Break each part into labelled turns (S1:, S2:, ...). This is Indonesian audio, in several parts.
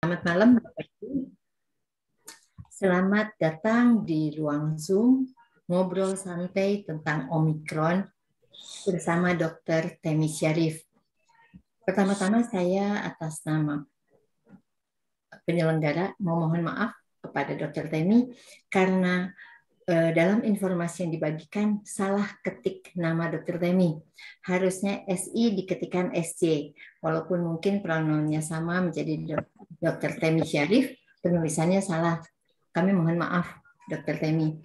S1: Selamat malam, Bapak Ibu. Selamat datang di ruang Zoom ngobrol santai tentang Omikron bersama Dr. Temi Syarif. Pertama-tama saya atas nama penyelenggara mohon maaf kepada Dr. Temi karena dalam informasi yang dibagikan salah ketik nama Dr. Temi. Harusnya SI diketikkan SC. Walaupun mungkin pronounnya sama menjadi Dr. Temi Syarif, penulisannya salah. Kami mohon maaf, Dr. Temi.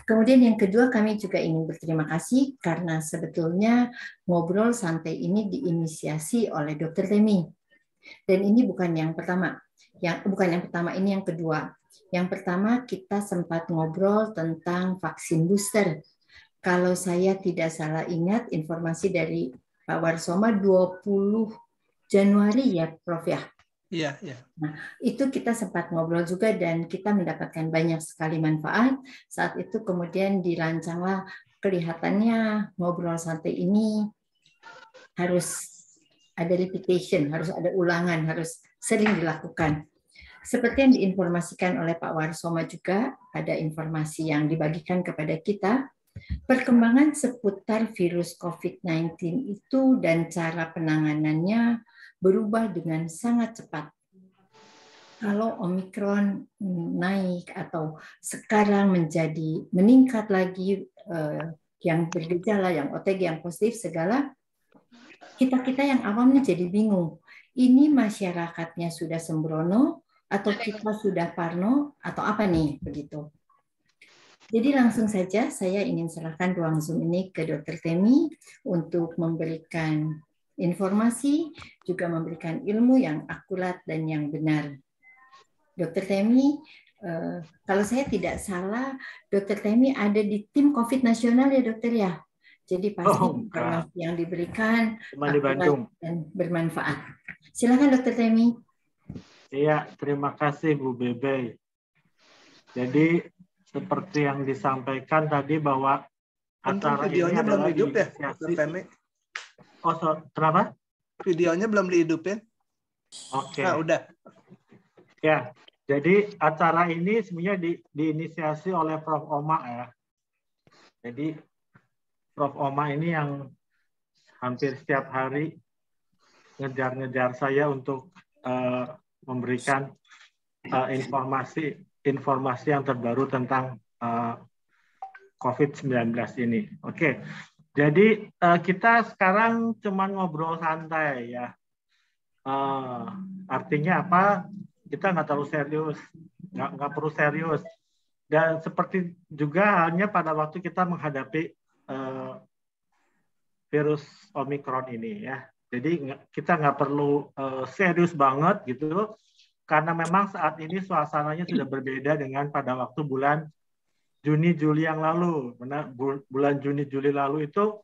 S1: Kemudian yang kedua, kami juga ingin berterima kasih karena sebetulnya ngobrol santai ini diinisiasi oleh Dr. Temi. Dan ini bukan yang pertama. Ini yang kedua. Yang pertama kita sempat ngobrol tentang vaksin booster. Kalau saya tidak salah ingat informasi dari Pak Warsoma 20 Januari ya Prof ya?
S2: Iya, iya.
S1: Nah, itu kita sempat ngobrol juga dan kita mendapatkan banyak sekali manfaat. Saat itu kemudian dirancanglah kelihatannya ngobrol santai ini harus ada repetition, harus ada ulangan, harus sering dilakukan. Seperti yang diinformasikan oleh Pak Warsoma juga, ada informasi yang dibagikan kepada kita, perkembangan seputar virus COVID-19 itu dan cara penanganannya berubah dengan sangat cepat. Kalau Omikron naik atau sekarang menjadi meningkat lagi yang bergejala, yang OTG, yang positif, segala, kita yang awamnya jadi bingung. Ini masyarakatnya sudah sembrono, atau kita sudah parno atau apa nih begitu. Jadi langsung saja saya ingin serahkan ruang Zoom ini ke Dr. Temi untuk memberikan informasi, juga memberikan ilmu yang akurat dan yang benar. Dr. Temi, kalau saya tidak salah, Dr. Temi ada di tim COVID nasional ya Dokter ya? Jadi pasti informasi yang diberikan akurat dan bermanfaat. Silakan Dr. Temi.
S3: Iya, terima kasih Bu Bebe. Jadi seperti yang disampaikan tadi bahwa acara
S2: videonya
S3: ini
S2: belum
S3: adalah
S2: hidup ya,
S3: diinisiasi.
S2: Oh,
S3: kenapa?
S2: Videonya belum dihidupin.
S3: Oke.
S2: Nah, udah.
S3: Ya, jadi acara ini sebenarnya diinisiasi oleh Prof. Oma ya. Jadi Prof. Oma ini yang hampir setiap hari ngejar-ngejar saya untuk memberikan informasi yang terbaru tentang COVID-19 ini. Oke, jadi kita sekarang cuma ngobrol santai ya. Artinya apa? Kita nggak terlalu serius, nggak perlu serius. Dan seperti juga halnya pada waktu kita menghadapi virus Omikron ini ya. Jadi kita nggak perlu serius banget gitu, karena memang saat ini suasananya sudah berbeda dengan pada waktu bulan Juni-Juli yang lalu. Bulan Juni-Juli lalu itu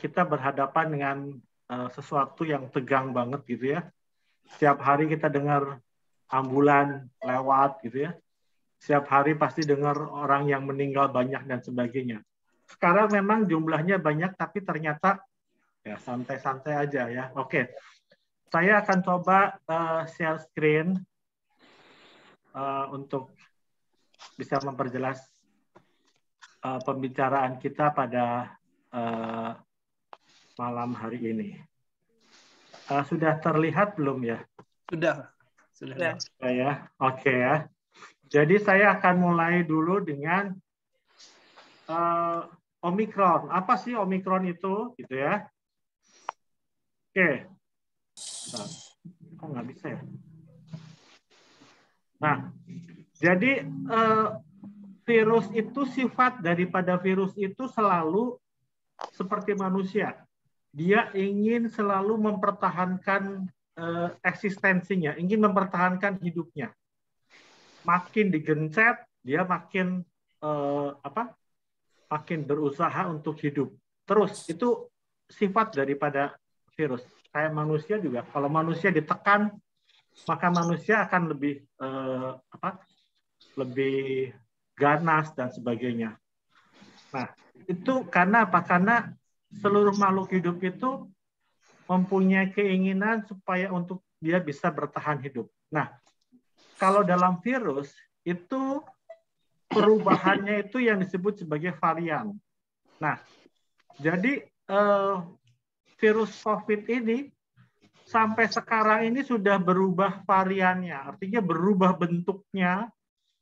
S3: kita berhadapan dengan sesuatu yang tegang banget gitu ya. Setiap hari kita dengar ambulan lewat gitu ya. Setiap hari pasti dengar orang yang meninggal banyak dan sebagainya. Sekarang memang jumlahnya banyak, tapi ternyata ya santai-santai aja ya. Oke, saya akan coba share screen untuk bisa memperjelas pembicaraan kita pada malam hari ini. Sudah terlihat belum ya?
S2: Sudah.
S3: Ya, oke ya. Jadi saya akan mulai dulu dengan Omikron. Apa sih Omikron itu? Gitu ya. Oke. Kok nggak bisa ya? Nah, jadi virus itu sifat daripada virus itu selalu seperti manusia. Dia ingin selalu mempertahankan eksistensinya, ingin mempertahankan hidupnya. Makin digencet, dia makin makin berusaha untuk hidup. Terus itu sifat daripada virus. Kayak manusia juga, kalau manusia ditekan, maka manusia akan lebih lebih ganas dan sebagainya. Nah, itu karena apa? Karena seluruh makhluk hidup itu mempunyai keinginan supaya untuk dia bisa bertahan hidup. Nah, kalau dalam virus itu perubahannya itu yang disebut sebagai varian. Nah, jadi virus COVID ini sampai sekarang ini sudah berubah variannya, artinya berubah bentuknya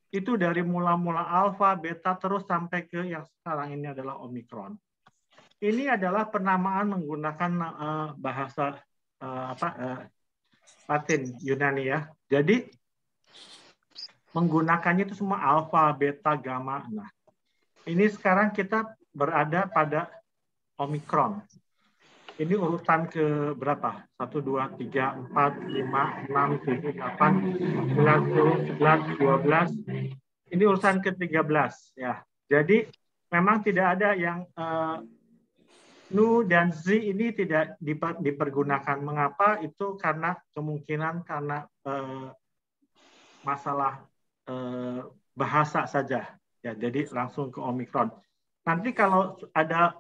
S3: itu dari mula-mula alfa, beta, terus sampai ke yang sekarang ini adalah Omikron. Ini adalah penamaan menggunakan bahasa Latin Yunani ya. Jadi menggunakannya itu semua alfa, beta, gamma. Nah, ini sekarang kita berada pada Omikron. Ini urutan ke berapa? 1, 2, 3, 4, 5, 6, 7, 8, 9, 10, 11, 12. Ini urutan ke-13 ya. Jadi memang tidak ada yang Nu dan Z ini tidak dipergunakan. Mengapa? Itu karena kemungkinan karena masalah bahasa saja. Ya, jadi langsung ke Omikron. Nanti kalau ada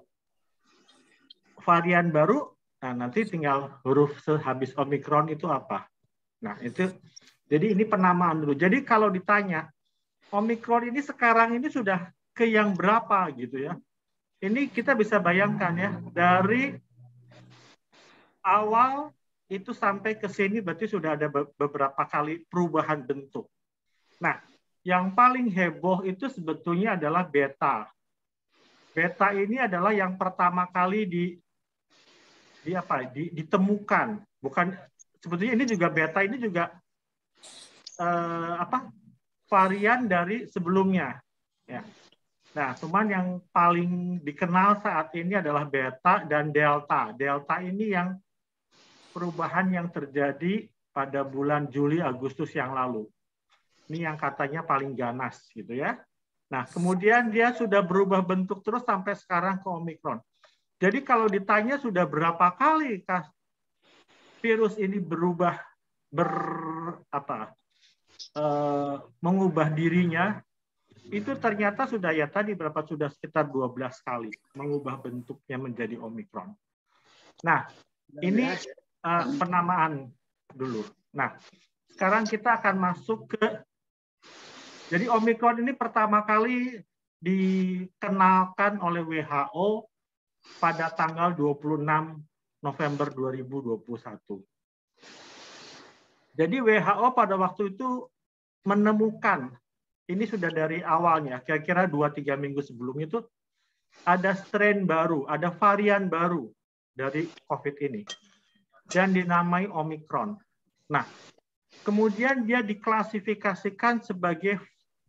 S3: varian baru, nah nanti tinggal huruf sehabis Omikron itu apa. Nah itu, jadi ini penamaan dulu. Jadi kalau ditanya, Omikron ini sekarang ini sudah ke yang berapa gitu ya. Ini kita bisa bayangkan ya, dari awal itu sampai ke sini berarti sudah ada beberapa kali perubahan bentuk. Nah, yang paling heboh itu sebetulnya adalah beta. Beta ini adalah yang pertama kali ditemukan. Bukan sebetulnya ini juga beta ini juga varian dari sebelumnya. Ya. Nah, cuman yang paling dikenal saat ini adalah beta dan delta. Delta ini yang perubahan yang terjadi pada bulan Juli Agustus yang lalu. Ini yang katanya paling ganas gitu ya. Nah, kemudian dia sudah berubah bentuk terus sampai sekarang ke Omikron. Jadi kalau ditanya sudah berapa kali virus ini mengubah dirinya, itu ternyata sudah ya tadi sudah sekitar 12 kali mengubah bentuknya menjadi Omikron. Nah, ini penamaan dulu. Nah, sekarang kita akan masuk ke, jadi Omikron ini pertama kali dikenalkan oleh WHO pada tanggal 26 November 2021. Jadi WHO pada waktu itu menemukan, ini sudah dari awalnya, kira-kira 2-3 minggu sebelum itu, ada strain baru, ada varian baru dari COVID ini. Dan dinamai Omikron. Nah, kemudian dia diklasifikasikan sebagai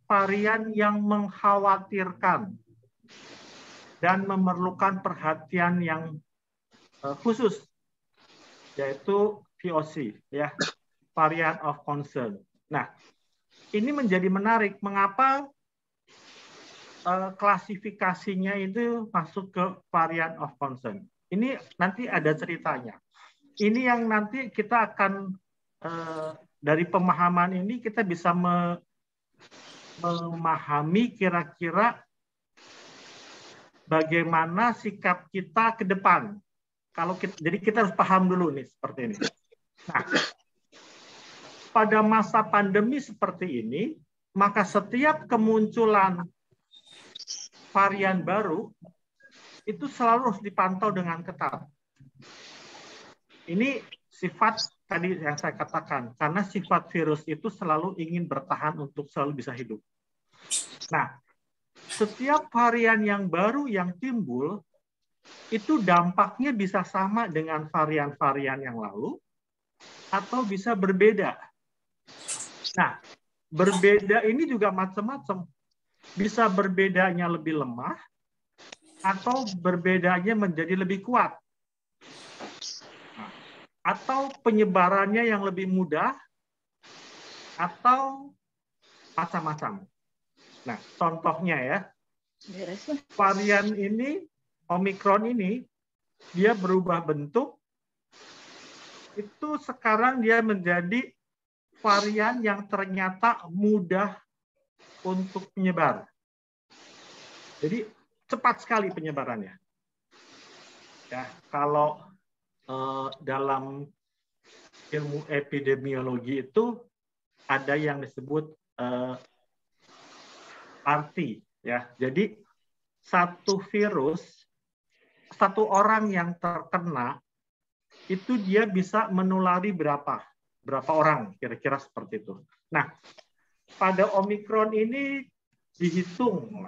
S3: varian yang mengkhawatirkan dan memerlukan perhatian yang khusus, yaitu VOC, ya, variant of concern. Nah, ini menjadi menarik. Mengapa klasifikasinya itu masuk ke variant of concern? Ini nanti ada ceritanya. Ini yang nanti kita akan dari pemahaman ini kita bisa memahami kira-kira bagaimana sikap kita ke depan. Jadi kita harus paham dulu nih seperti ini. Nah, pada masa pandemi seperti ini, maka setiap kemunculan varian baru itu selalu harus dipantau dengan ketat. Ini sifat tadi yang saya katakan, karena sifat virus itu selalu ingin bertahan untuk selalu bisa hidup. Nah, setiap varian yang baru yang timbul, itu dampaknya bisa sama dengan varian-varian yang lalu, atau bisa berbeda. Nah, berbeda ini juga macam-macam. Bisa berbedanya lebih lemah, atau berbedanya menjadi lebih kuat. Atau penyebarannya yang lebih mudah, atau macam-macam. Nah, contohnya ya, varian ini, Omikron ini, dia berubah bentuk, itu sekarang dia menjadi varian yang ternyata mudah untuk menyebar. Jadi cepat sekali penyebarannya. Ya, kalau dalam ilmu epidemiologi itu ada yang disebut RT, ya. Jadi satu virus, satu orang yang terkena itu dia bisa menulari berapa orang, kira-kira seperti itu. Nah, pada Omikron ini dihitung,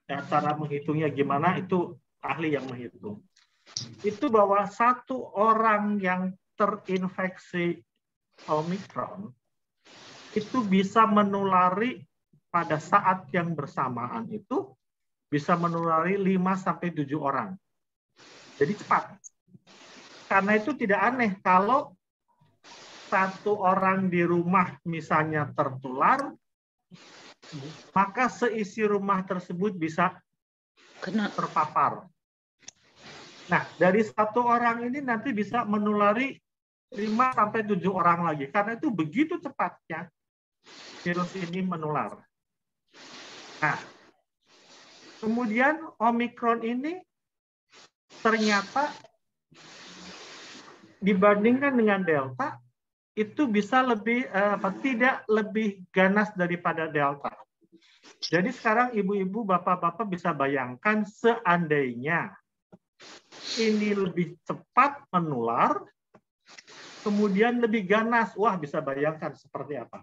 S3: ya, cara menghitungnya gimana itu ahli yang menghitung. Itu bahwa satu orang yang terinfeksi Omikron itu bisa menulari pada saat yang bersamaan itu bisa menulari 5-7 orang. Jadi cepat. Karena itu tidak aneh kalau satu orang di rumah misalnya tertular, maka seisi rumah tersebut bisa terpapar. Nah, dari satu orang ini nanti bisa menulari 5-7 orang lagi. Karena itu begitu cepatnya virus ini menular. Nah, kemudian Omikron ini ternyata dibandingkan dengan Delta, itu bisa tidak lebih ganas daripada Delta. Jadi sekarang ibu-ibu, bapak-bapak bisa bayangkan seandainya ini lebih cepat menular, kemudian lebih ganas. Wah, bisa bayangkan seperti apa.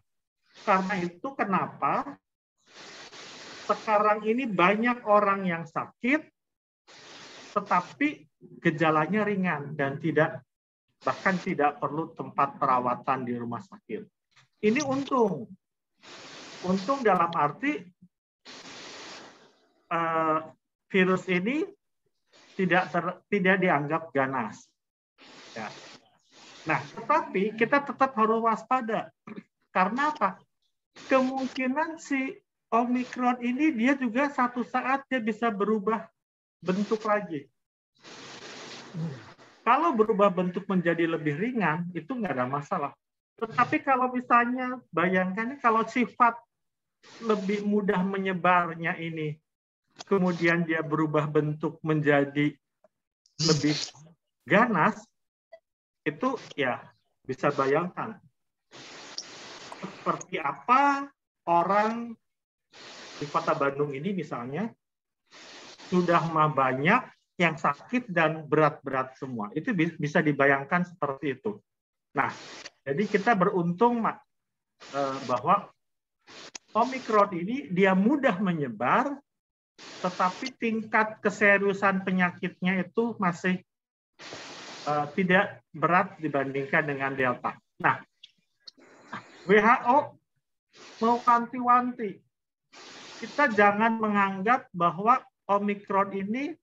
S3: Karena itu kenapa sekarang ini banyak orang yang sakit, tetapi gejalanya ringan dan bahkan tidak perlu tempat perawatan di rumah sakit. Ini untung. Untung dalam arti virus ini tidak dianggap ganas. Ya. Nah, tetapi kita tetap harus waspada. Karena apa? Kemungkinan si Omikron ini dia juga satu saat dia bisa berubah bentuk lagi. Kalau berubah bentuk menjadi lebih ringan, itu nggak ada masalah. Tetapi kalau misalnya, bayangkan kalau sifat lebih mudah menyebarnya ini, kemudian dia berubah bentuk menjadi lebih ganas, itu ya bisa bayangkan. Seperti apa orang di Kota Bandung ini misalnya, sudah banyak yang sakit dan berat-berat semua. Itu bisa dibayangkan seperti itu. Nah, jadi kita beruntung bahwa Omikron ini dia mudah menyebar, tetapi tingkat keseriusan penyakitnya itu masih tidak berat dibandingkan dengan Delta. Nah, WHO mau wanti-wanti, kita jangan menganggap bahwa Omikron ini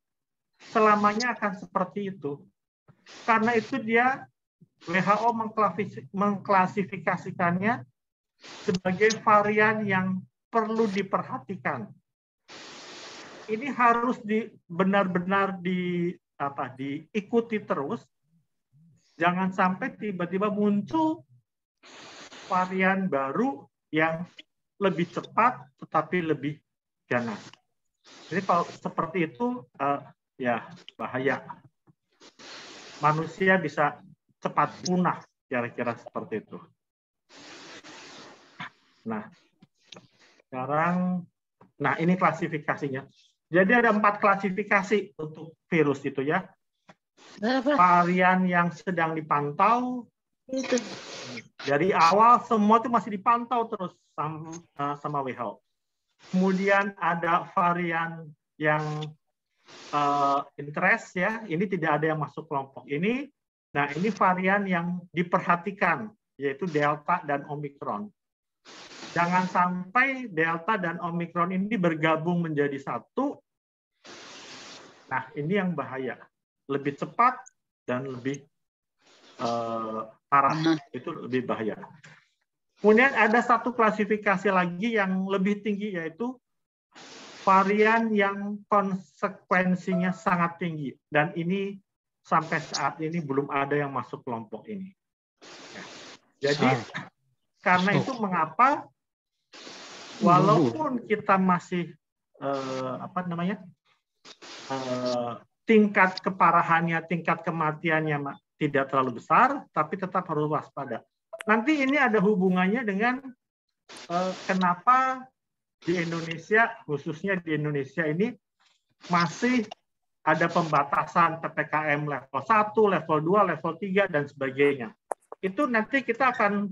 S3: selamanya akan seperti itu. Karena itu WHO mengklasifikasikannya sebagai varian yang perlu diperhatikan. Ini harus benar-benar diikuti terus. Jangan sampai tiba-tiba muncul varian baru yang lebih cepat tetapi lebih ganas. Jadi kalau seperti itu ya bahaya. Manusia bisa cepat punah, kira-kira seperti itu. Nah, sekarang, ini klasifikasinya. Jadi ada 4 klasifikasi untuk virus itu ya. Varian yang sedang dipantau, dari awal semua itu masih dipantau terus sama WHO. Kemudian ada varian yang interest ya, ini tidak ada yang masuk kelompok ini. Nah, ini varian yang diperhatikan, yaitu Delta dan Omikron. Jangan sampai Delta dan Omikron ini bergabung menjadi satu. Nah, ini yang bahaya. Lebih cepat dan lebih parah. Itu lebih bahaya. Kemudian ada satu klasifikasi lagi yang lebih tinggi, yaitu varian yang konsekuensinya sangat tinggi. Dan ini sampai saat ini belum ada yang masuk kelompok ini. Ya. Jadi karena itu mengapa walaupun kita masih tingkat keparahannya, tingkat kematiannya tidak terlalu besar, tapi tetap harus waspada. Nanti ini ada hubungannya dengan kenapa di Indonesia, khususnya di Indonesia ini masih ada pembatasan PPKM level 1, level 2, level 3, dan sebagainya. Itu nanti kita akan,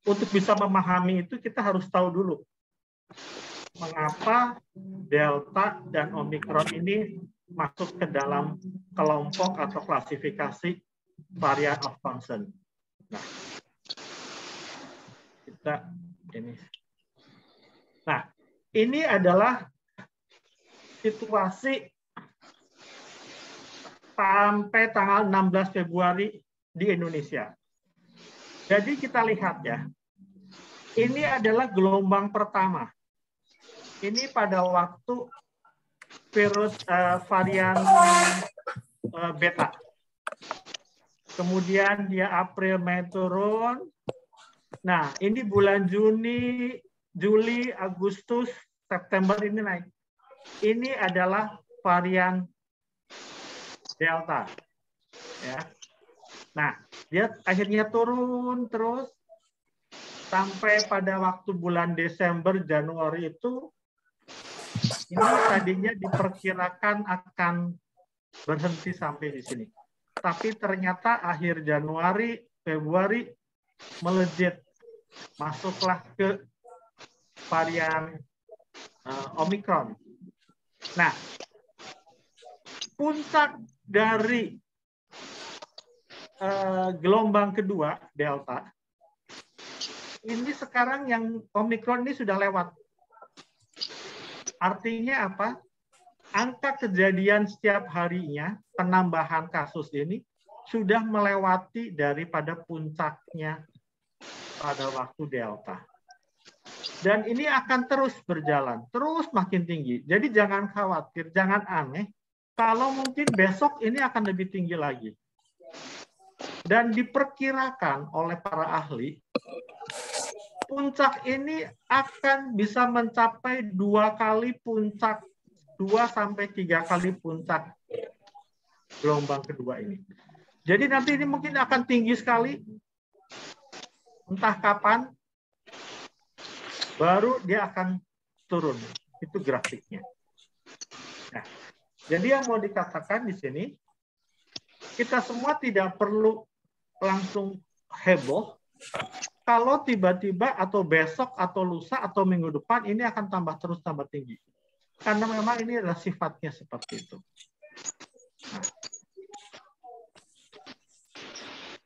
S3: untuk bisa memahami itu, kita harus tahu dulu mengapa Delta dan Omicron ini masuk ke dalam kelompok atau klasifikasi varian of concern. Nah, ini adalah situasi sampai tanggal 16 Februari di Indonesia. Jadi kita lihat ya, ini adalah gelombang pertama. Ini pada waktu virus varian beta. Kemudian dia April, Mei turun. Nah, ini bulan Juni, Juli, Agustus, September ini naik. Ini adalah varian Delta. Ya. Nah, dia akhirnya turun terus sampai pada waktu bulan Desember, Januari itu, ini tadinya diperkirakan akan berhenti sampai di sini. Tapi ternyata akhir Januari, Februari melejit, masuklah ke varian Omicron. Nah, puncak dari gelombang kedua Delta ini sekarang yang Omicron ini sudah lewat. Artinya apa? Angka kejadian setiap harinya penambahan kasus ini sudah melewati daripada puncaknya pada waktu Delta. Dan ini akan terus berjalan, terus makin tinggi. Jadi jangan khawatir, jangan aneh. Kalau mungkin besok ini akan lebih tinggi lagi. Dan diperkirakan oleh para ahli, puncak ini akan bisa mencapai 2 kali puncak, 2-3 kali puncak gelombang kedua ini. Jadi nanti ini mungkin akan tinggi sekali, entah kapan, baru dia akan turun. Itu grafiknya. Nah, jadi yang mau dikatakan di sini, kita semua tidak perlu langsung heboh kalau tiba-tiba atau besok atau lusa atau minggu depan ini akan terus tambah tinggi. Karena memang ini adalah sifatnya seperti itu. Nah,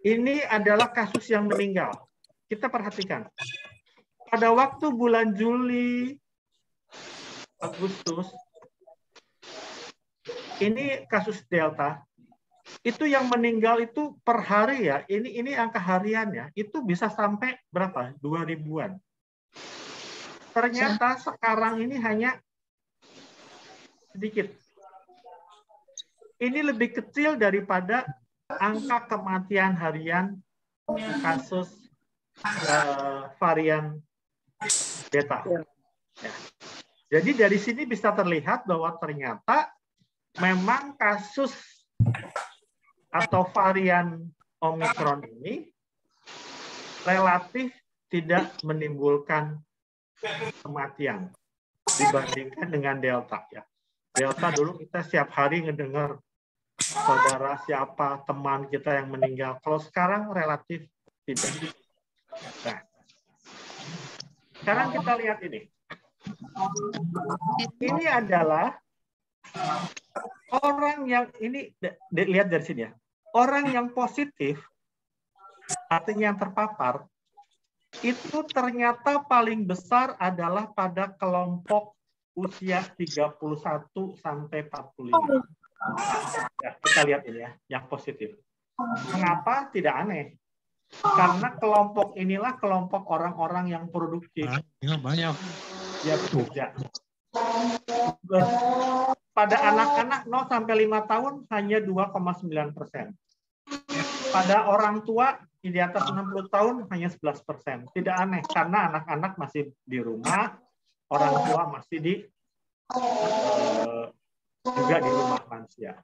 S3: ini adalah kasus yang meninggal. Kita perhatikan. Pada waktu bulan Juli, Agustus, ini kasus Delta, itu yang meninggal itu per hari ya, ini angka hariannya, itu bisa sampai berapa? 2000-an. Ternyata sekarang ini hanya sedikit. Ini lebih kecil daripada angka kematian harian kasus varian beta. Ya. Jadi dari sini bisa terlihat bahwa ternyata memang kasus atau varian Omicron ini relatif tidak menimbulkan kematian dibandingkan dengan Delta. Ya. Delta dulu kita setiap hari ngedengar saudara siapa, teman kita yang meninggal. Kalau sekarang relatif tidak. Nah, sekarang kita lihat ini. Ini adalah orang yang ini lihat dari sini ya. Orang yang positif, artinya yang terpapar, itu ternyata paling besar adalah pada kelompok usia 31 sampai 45. Ya, kita lihat ini ya, yang positif. Mengapa? Tidak aneh. Karena kelompok inilah kelompok orang-orang yang produktif.
S4: Banyak.
S3: Ya, bekerja. Pada anak-anak 0 sampai 5 tahun hanya 2,9%. Pada orang tua di atas 60 tahun hanya 11%. Tidak aneh karena anak-anak masih di rumah, orang tua masih juga di rumah lansia.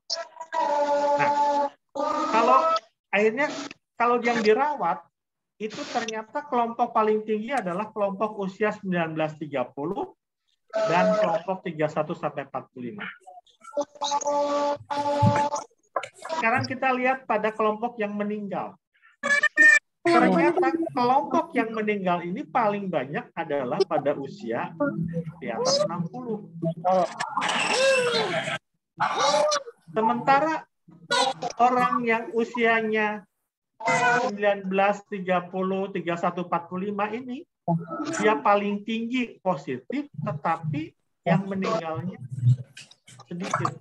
S3: Nah, kalau akhirnya kalau yang dirawat itu ternyata kelompok paling tinggi adalah kelompok usia 19-30 dan kelompok 31 sampai 45. Sekarang kita lihat pada kelompok yang meninggal. Ternyata kelompok yang meninggal ini paling banyak adalah pada usia di atas 60. Sementara orang yang usianya 19, 30, 31, 45 ini dia paling tinggi positif, tetapi yang meninggalnya sedikit.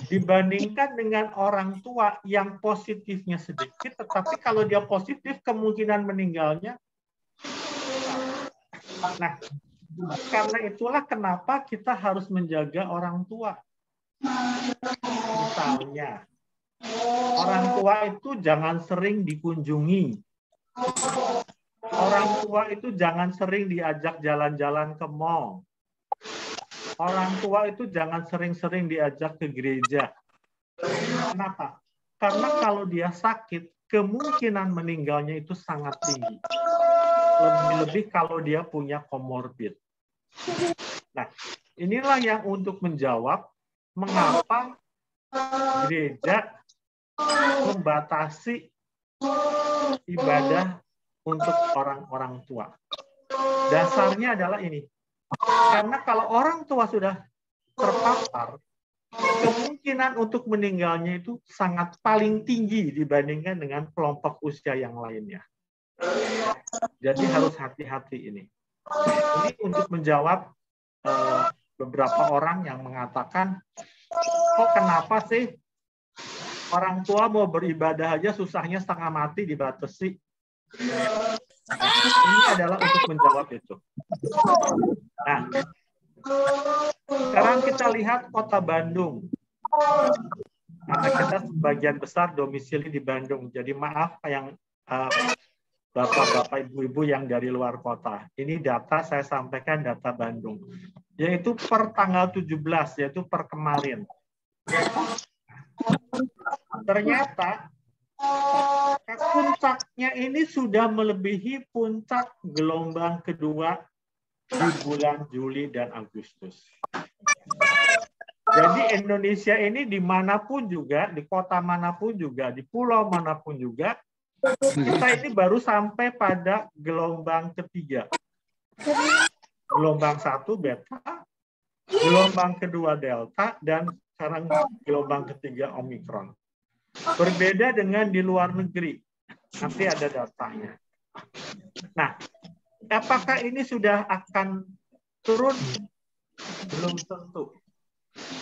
S3: Dibandingkan dengan orang tua yang positifnya sedikit, tetapi kalau dia positif kemungkinan meninggalnya. Nah, karena itulah kenapa kita harus menjaga orang tua. Misalnya, orang tua itu jangan sering dikunjungi. Orang tua itu jangan sering diajak jalan-jalan ke mall. Orang tua itu jangan sering-sering diajak ke gereja. Kenapa? Karena kalau dia sakit, kemungkinan meninggalnya itu sangat tinggi. Lebih-lebih kalau dia punya komorbid. Nah, inilah yang untuk menjawab mengapa gereja membatasi ibadah untuk orang-orang tua. Dasarnya adalah ini. Karena kalau orang tua sudah terpapar, kemungkinan untuk meninggalnya itu sangat paling tinggi dibandingkan dengan kelompok usia yang lainnya. Jadi harus hati-hati ini. Ini untuk menjawab beberapa orang yang mengatakan, kok kenapa sih orang tua mau beribadah aja susahnya setengah mati dibatasi. Ini adalah untuk menjawab itu. Nah, sekarang kita lihat kota Bandung. Karena kita sebagian besar domisili di Bandung. Jadi maaf yang bapak-bapak, ibu-ibu yang dari luar kota. Ini data saya sampaikan data Bandung. Yaitu per tanggal 17, yaitu per kemarin. Ternyata puncaknya ini sudah melebihi puncak gelombang kedua di bulan Juli dan Agustus. Jadi Indonesia ini dimanapun juga, di kota manapun juga, di pulau manapun juga, kita ini baru sampai pada gelombang ketiga. Gelombang 1 beta, gelombang kedua delta, dan sekarang gelombang ketiga omikron. Berbeda dengan di luar negeri. Nanti ada datanya. Nah, apakah ini sudah akan turun? Belum tentu.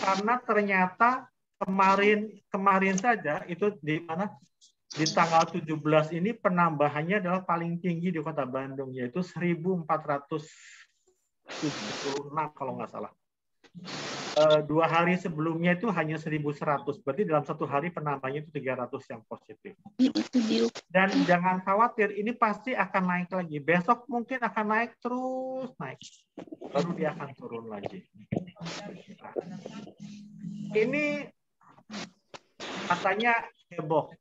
S3: Karena ternyata kemarin saja itu di mana di tanggal 17 ini penambahannya adalah paling tinggi di Kota Bandung, yaitu 1.476 kalau nggak salah. 2 hari sebelumnya itu hanya 1.100, berarti dalam 1 hari penambahannya itu 300 yang positif. Dan jangan khawatir, ini pasti akan naik lagi. Besok mungkin akan naik terus naik, baru dia akan turun lagi. Nah, ini katanya heboh,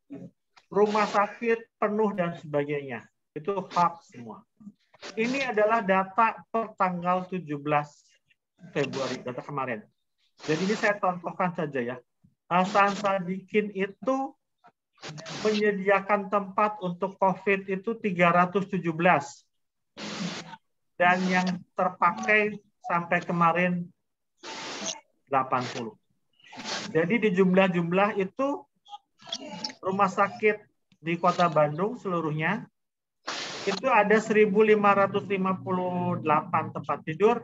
S3: rumah sakit penuh dan sebagainya, itu hoax semua. Ini adalah data per tanggal 17 Februari, data kemarin. Jadi ini saya contohkan saja ya. Hasan Sadikin itu menyediakan tempat untuk COVID itu 317. Dan yang terpakai sampai kemarin 80. Jadi di jumlah-jumlah itu rumah sakit di Kota Bandung seluruhnya itu ada 1.558 tempat tidur,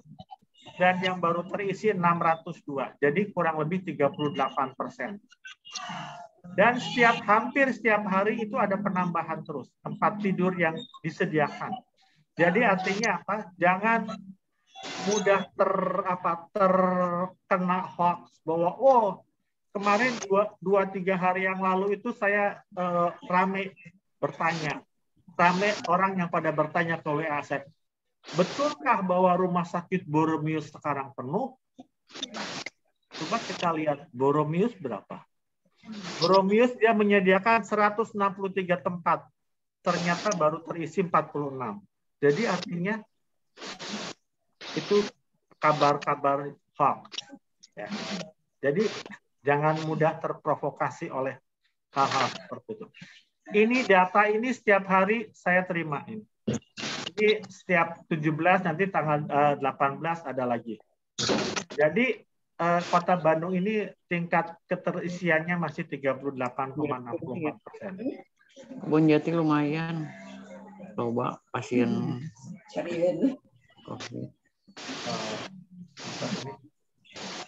S3: dan yang baru terisi 602. Jadi kurang lebih 38%. Dan hampir setiap hari itu ada penambahan terus tempat tidur yang disediakan. Jadi artinya apa? Jangan mudah terkena hoax bahwa kemarin 2-3 hari yang lalu itu saya rame bertanya. Rame orang yang pada bertanya ke WA saya, betulkah bahwa rumah sakit Boromius sekarang penuh? Coba kita lihat Boromius berapa. Boromius dia menyediakan 163 tempat. ternyata baru terisi 46. Jadi artinya itu kabar-kabar hoax. Ya. Jadi jangan mudah terprovokasi oleh hal-hal seperti itu. Ini data ini setiap hari saya terima ini. Ini setiap 17 nanti tanggal 18 ada lagi. Jadi Kota Bandung ini tingkat keterisiannya masih 38,64%.
S4: Kebun Jati lumayan. Coba pasien COVID.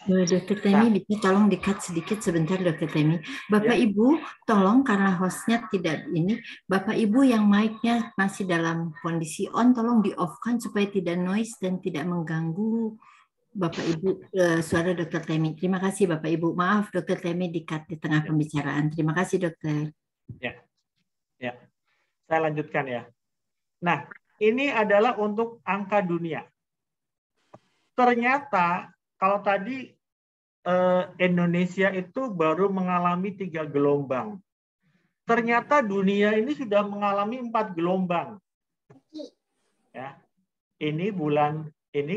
S1: Dokter Temi, bisa tolong di-cut sedikit sebentar, Dokter Temi. Bapak
S3: Ya.
S1: Ibu, tolong karena hostnya tidak ini, Bapak Ibu yang mic-nya masih dalam kondisi on, tolong di-off-kan supaya tidak noise dan tidak mengganggu Bapak Ibu suara Dokter Temi. Terima kasih Bapak Ibu. Maaf Dokter Temi di-cut di tengah pembicaraan. Terima kasih Dokter.
S3: Ya, saya lanjutkan ya. Nah, ini adalah untuk angka dunia. Ternyata kalau tadi Indonesia itu baru mengalami 3 gelombang. Ternyata dunia ini sudah mengalami 4 gelombang. Ya, ini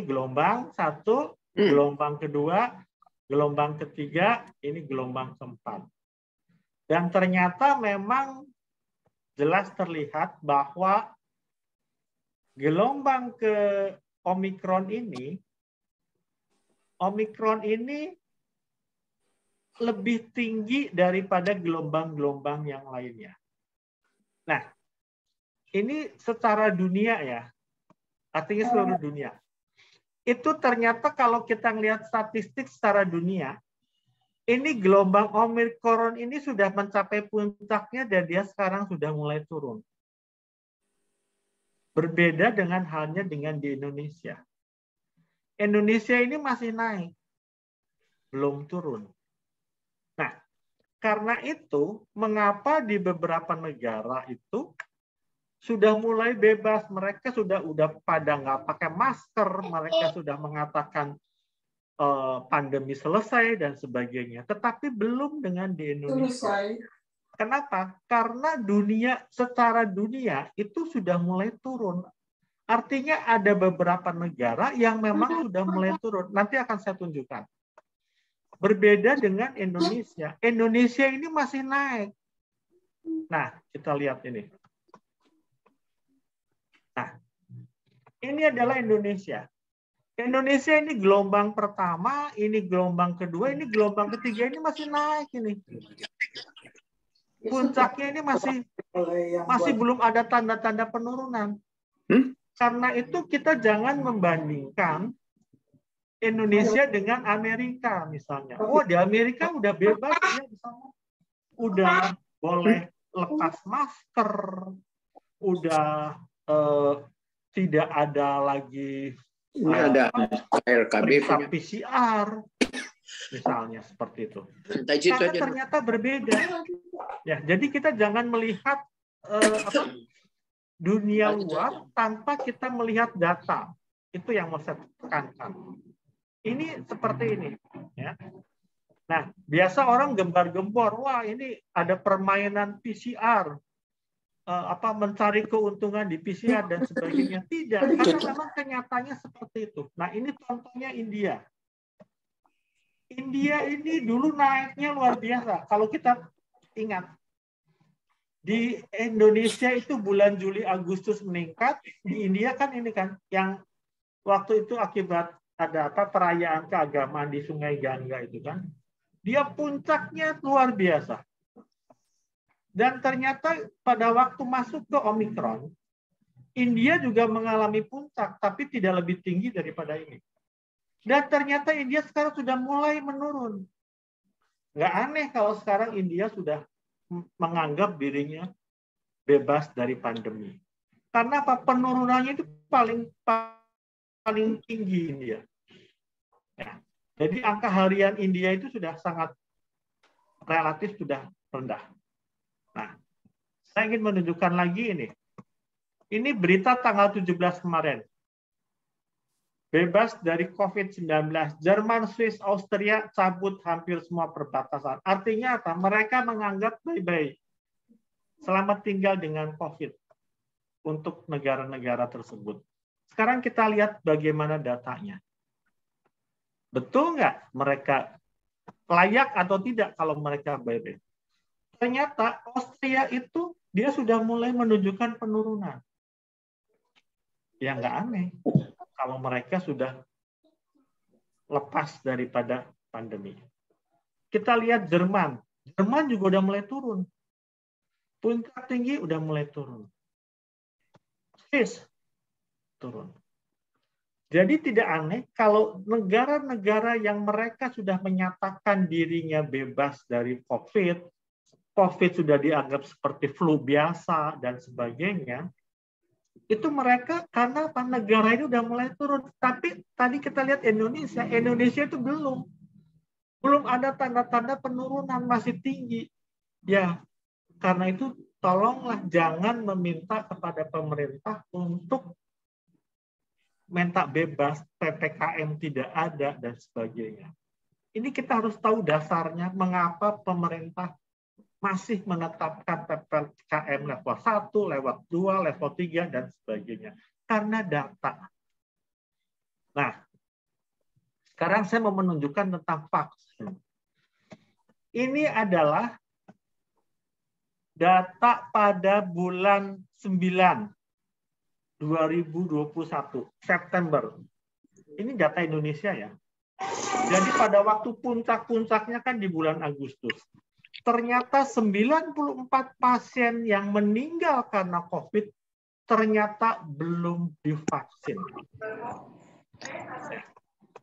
S3: gelombang 1, gelombang kedua, gelombang ketiga, ini gelombang keempat. Dan ternyata memang jelas terlihat bahwa gelombang ke Omikron ini lebih tinggi daripada gelombang-gelombang yang lainnya. Nah, ini secara dunia ya, artinya seluruh dunia. Itu ternyata kalau kita lihat statistik secara dunia, ini gelombang Omikron ini sudah mencapai puncaknya dan dia sekarang sudah mulai turun. Berbeda dengan halnya dengan di Indonesia. Indonesia ini masih naik, belum turun. Nah, karena itu, mengapa di beberapa negara itu sudah mulai bebas, mereka sudah pada nggak pakai masker, mereka sudah mengatakan pandemi selesai dan sebagainya, tetapi belum dengan di Indonesia. Kenapa? Karena secara dunia itu sudah mulai turun. Artinya ada beberapa negara yang memang sudah mulai turun. Nanti akan saya tunjukkan. Berbeda dengan Indonesia. Indonesia ini masih naik. Nah, kita lihat ini. Nah, ini adalah Indonesia. Indonesia ini gelombang pertama, ini gelombang kedua, ini gelombang ketiga, ini masih naik ini. Puncaknya ini masih belum ada tanda-tanda penurunan. Karena itu kita jangan membandingkan Indonesia dengan Amerika misalnya. Oh, di Amerika udah bebas ya di sana. Udah boleh lepas masker, udah tidak ada lagi
S4: ada KLKB
S3: periksa PCR misalnya seperti itu. Karena ternyata berbeda. Ya, jadi kita jangan melihat dunia luar tanpa kita melihat data. Itu yang mau saya tekankan. Ini seperti ini, ya. Nah, biasa orang gembar-gembor, wah ini ada permainan PCR, mencari keuntungan di PCR dan sebagainya. Tidak, karena memang kenyataannya seperti itu. Nah, ini contohnya India. India ini dulu naiknya luar biasa. Kalau kita ingat, di Indonesia itu bulan Juli Agustus meningkat, di India kan ini kan yang waktu itu akibat ada perayaan keagamaan di Sungai Gangga itu kan, dia puncaknya luar biasa. Dan ternyata pada waktu masuk ke Omikron, India juga mengalami puncak, tapi tidak lebih tinggi daripada ini. Dan ternyata India sekarang sudah mulai menurun. Nggak aneh kalau sekarang India sudah menganggap dirinya bebas dari pandemi. Karena apa? Penurunannya itu paling tinggi India. Ya. Jadi angka harian India itu sudah sangat relatif sudah rendah. Nah, saya ingin menunjukkan lagi ini. Ini berita tanggal 17 kemarin. Bebas dari COVID-19. Jerman, Swiss, Austria cabut hampir semua perbatasan. Artinya apa? Mereka menganggap baik-baik. Selamat tinggal dengan COVID. untuk negara-negara tersebut. Sekarang kita lihat bagaimana datanya. Betul nggak mereka layak atau tidak kalau mereka BB? Ternyata Austria itu dia sudah mulai menunjukkan penurunan. Ya nggak aneh kalau mereka sudah lepas daripada pandemi. Kita lihat Jerman. Jerman juga udah mulai turun. Puncak tinggi udah mulai turun. Swiss turun. Jadi tidak aneh kalau negara-negara yang mereka sudah menyatakan dirinya bebas dari COVID, COVID sudah dianggap seperti flu biasa dan sebagainya, itu mereka karena apa? Negara ini udah mulai turun. Tapi tadi kita lihat Indonesia itu belum ada tanda-tanda penurunan, masih tinggi. Ya, karena itu tolonglah jangan meminta kepada pemerintah untuk minta bebas, PPKM tidak ada, dan sebagainya. Ini kita harus tahu dasarnya mengapa pemerintah masih menetapkan PPKM level 1, level 2, level 3, dan sebagainya. Karena data. Nah, sekarang saya mau menunjukkan tentang vaksin. Ini adalah data pada bulan 9. 2021 September. Ini data Indonesia ya. Jadi pada waktu puncak-puncaknya kan di bulan Agustus. Ternyata 94 pasien yang meninggal karena COVID ternyata belum divaksin.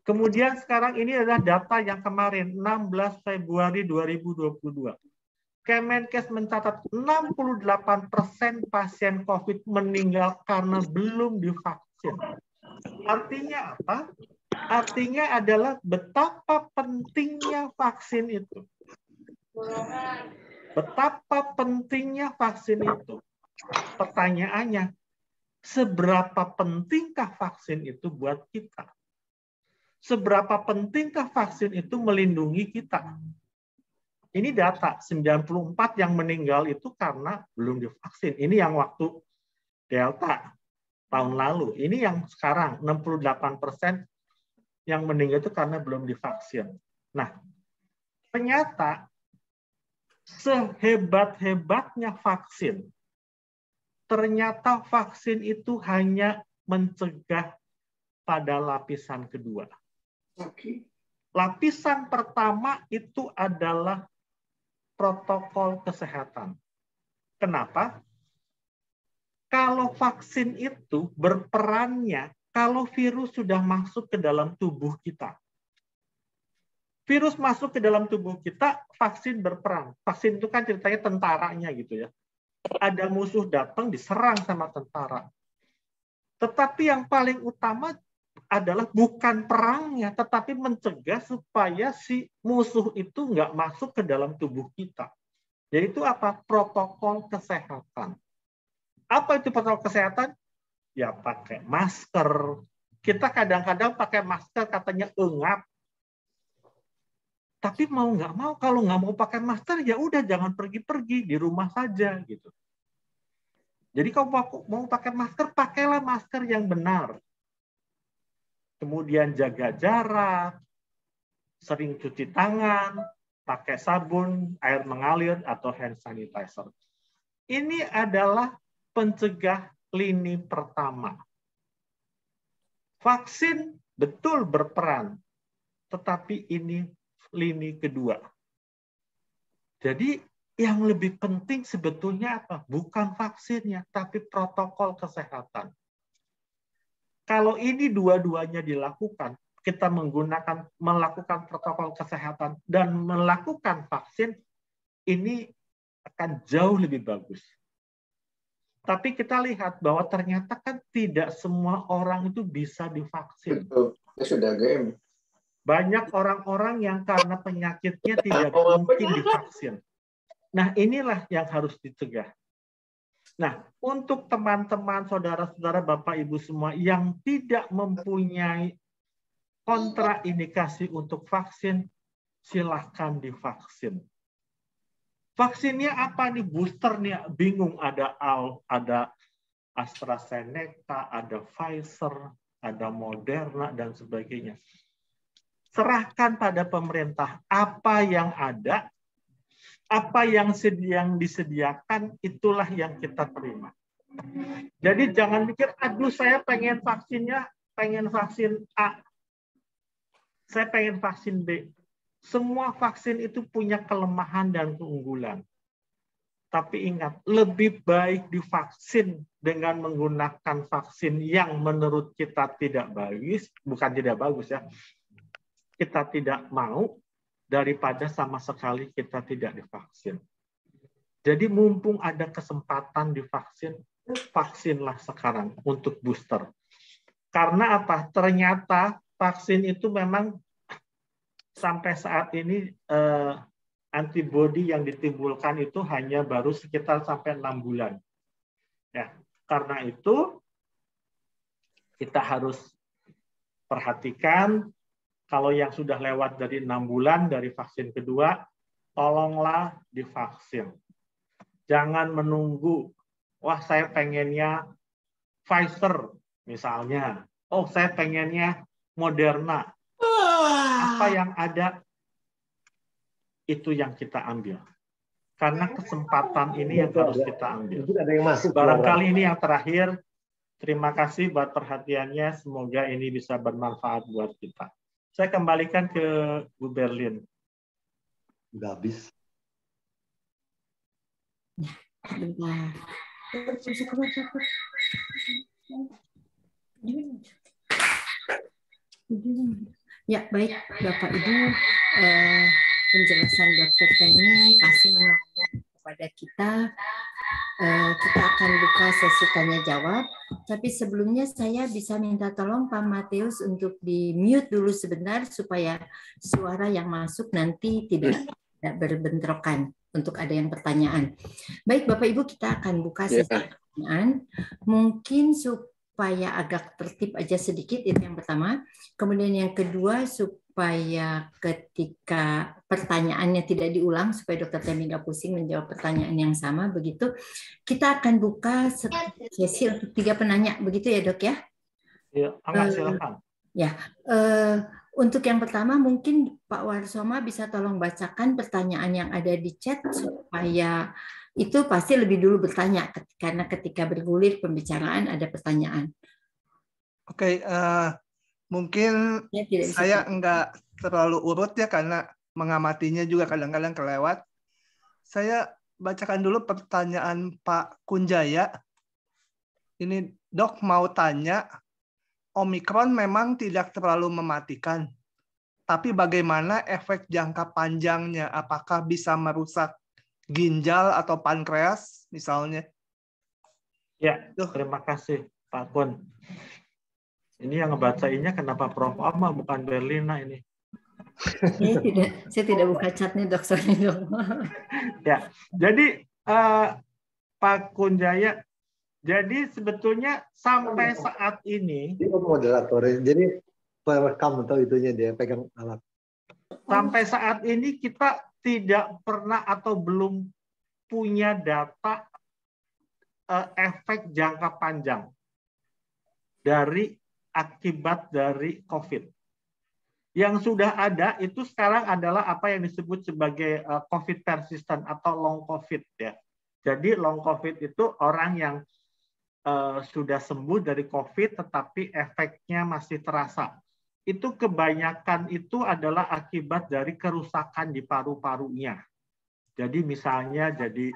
S3: Kemudian sekarang ini adalah data yang kemarin 16 Februari 2022. Kemenkes mencatat 68% pasien COVID meninggal karena belum divaksin. Artinya apa? Artinya adalah betapa pentingnya vaksin itu. Betapa pentingnya vaksin itu. Pertanyaannya, seberapa pentingkah vaksin itu buat kita? Seberapa pentingkah vaksin itu melindungi kita? Ini data 94 yang meninggal itu karena belum divaksin. Ini yang waktu Delta tahun lalu. Ini yang sekarang 68% yang meninggal itu karena belum divaksin. Nah, ternyata sehebat-hebatnya vaksin, ternyata vaksin itu hanya mencegah pada lapisan kedua. Lapisan pertama itu adalah protokol kesehatan. Kenapa? Kalau vaksin itu berperannya kalau virus sudah masuk ke dalam tubuh kita. Virus masuk ke dalam tubuh kita, vaksin berperan. Vaksin itu kan ceritanya tentaranya gitu ya. Ada musuh datang diserang sama tentara. Tetapi yang paling utama adalah bukan perangnya, tetapi mencegah supaya si musuh itu nggak masuk ke dalam tubuh kita. Jadi itu apa? Protokol kesehatan. Apa itu protokol kesehatan? Ya pakai masker. Kita kadang-kadang pakai masker katanya engap. Tapi mau nggak mau, kalau nggak mau pakai masker, ya udah jangan pergi-pergi, di rumah saja gitu. Jadi kalau mau pakai masker, pakailah masker yang benar. Kemudian jaga jarak, sering cuci tangan, pakai sabun, air mengalir, atau hand sanitizer. Ini adalah pencegah lini pertama. Vaksin betul berperan, tetapi ini lini kedua. Jadi yang lebih penting sebetulnya apa? Bukan vaksinnya, tapi protokol kesehatan. Kalau ini dua-duanya dilakukan, kita melakukan protokol kesehatan dan melakukan vaksin, ini akan jauh lebih bagus. Tapi kita lihat bahwa ternyata kan tidak semua orang itu bisa divaksin.
S4: Sudah game.
S3: Banyak orang-orang yang karena penyakitnya tidak mungkin divaksin. Nah, inilah yang harus dicegah. Nah, untuk teman-teman, saudara-saudara, Bapak, Ibu semua yang tidak mempunyai kontraindikasi untuk vaksin, silahkan divaksin. Vaksinnya apa nih? Booster nih, bingung ada AstraZeneca, ada Pfizer, ada Moderna, dan sebagainya. Serahkan pada pemerintah apa yang ada, apa yang disediakan, itulah yang kita terima. Jadi jangan mikir, aduh saya pengen vaksinnya, pengen vaksin A, saya pengen vaksin B. Semua vaksin itu punya kelemahan dan keunggulan. Tapi ingat, lebih baik divaksin dengan menggunakan vaksin yang menurut kita tidak bagus, bukan tidak bagus ya, kita tidak mau, daripada sama sekali kita tidak divaksin. Jadi mumpung ada kesempatan divaksin, vaksinlah sekarang untuk booster. Karena apa? Ternyata vaksin itu memang sampai saat ini antibodi yang ditimbulkan itu hanya baru sekitar sampai 6 bulan. Ya, karena itu kita harus perhatikan kalau yang sudah lewat dari 6 bulan dari vaksin kedua, tolonglah divaksin. Jangan menunggu, wah saya pengennya Pfizer misalnya, oh saya pengennya Moderna. Apa yang ada itu yang kita ambil. Karena kesempatan ini yang harus kita ambil. Barangkali ini yang terakhir. Terima kasih buat perhatiannya. Semoga ini bisa bermanfaat buat kita. Saya kembalikan ke Bu Berlin.
S5: Udah habis.
S1: Ya, baik Bapak Ibu. Penjelasan Dr. Penny pasti menolong kepada kita. Kita akan buka sesi tanya jawab. Tapi sebelumnya saya bisa minta tolong Pak Matius untuk di-mute dulu sebentar supaya suara yang masuk nanti tidak berbentrokan untuk ada yang pertanyaan. Baik Bapak Ibu, kita akan buka sesi pertanyaan. Mungkin supaya agak tertib aja sedikit, itu yang pertama. Kemudian yang kedua, supaya ketika pertanyaannya tidak diulang, supaya Dr. Temi nggak pusing menjawab pertanyaan yang sama, begitu. Kita akan buka sesi untuk 3 penanya, begitu ya Dok ya?
S3: Ya, silakan.
S1: Ya, untuk yang pertama mungkin Pak Warsoma bisa tolong bacakan pertanyaan yang ada di chat supaya itu pasti lebih dulu bertanya karena ketika bergulir pembicaraan ada pertanyaan.
S2: Oke, mungkin saya enggak terlalu urut ya karena mengamatinya juga kadang-kadang kelewat. Saya bacakan dulu pertanyaan Pak Kunjaya. Ini Dok mau tanya, Omikron memang tidak terlalu mematikan, tapi bagaimana efek jangka panjangnya? Apakah bisa merusak ginjal atau pankreas misalnya?
S3: Ya, terima kasih Pak Kun. Ini yang ngebacainnya kenapa Prof. Amma bukan Berlina ini?
S1: Saya tidak buka chatnya Dok, sorry Dok.
S3: Ya, jadi Pak Kunjaya, jadi sebetulnya sampai saat ini
S5: Dia moderator, jadi perekam atau itunya dia pegang alat.
S3: Sampai saat ini kita tidak pernah atau belum punya data efek jangka panjang dari akibat dari COVID. Yang sudah ada itu sekarang adalah apa yang disebut sebagai COVID persistent atau long COVID ya. Jadi long COVID itu orang yang sudah sembuh dari COVID tetapi efeknya masih terasa. Itu kebanyakan itu adalah akibat dari kerusakan di paru-parunya. Jadi misalnya jadi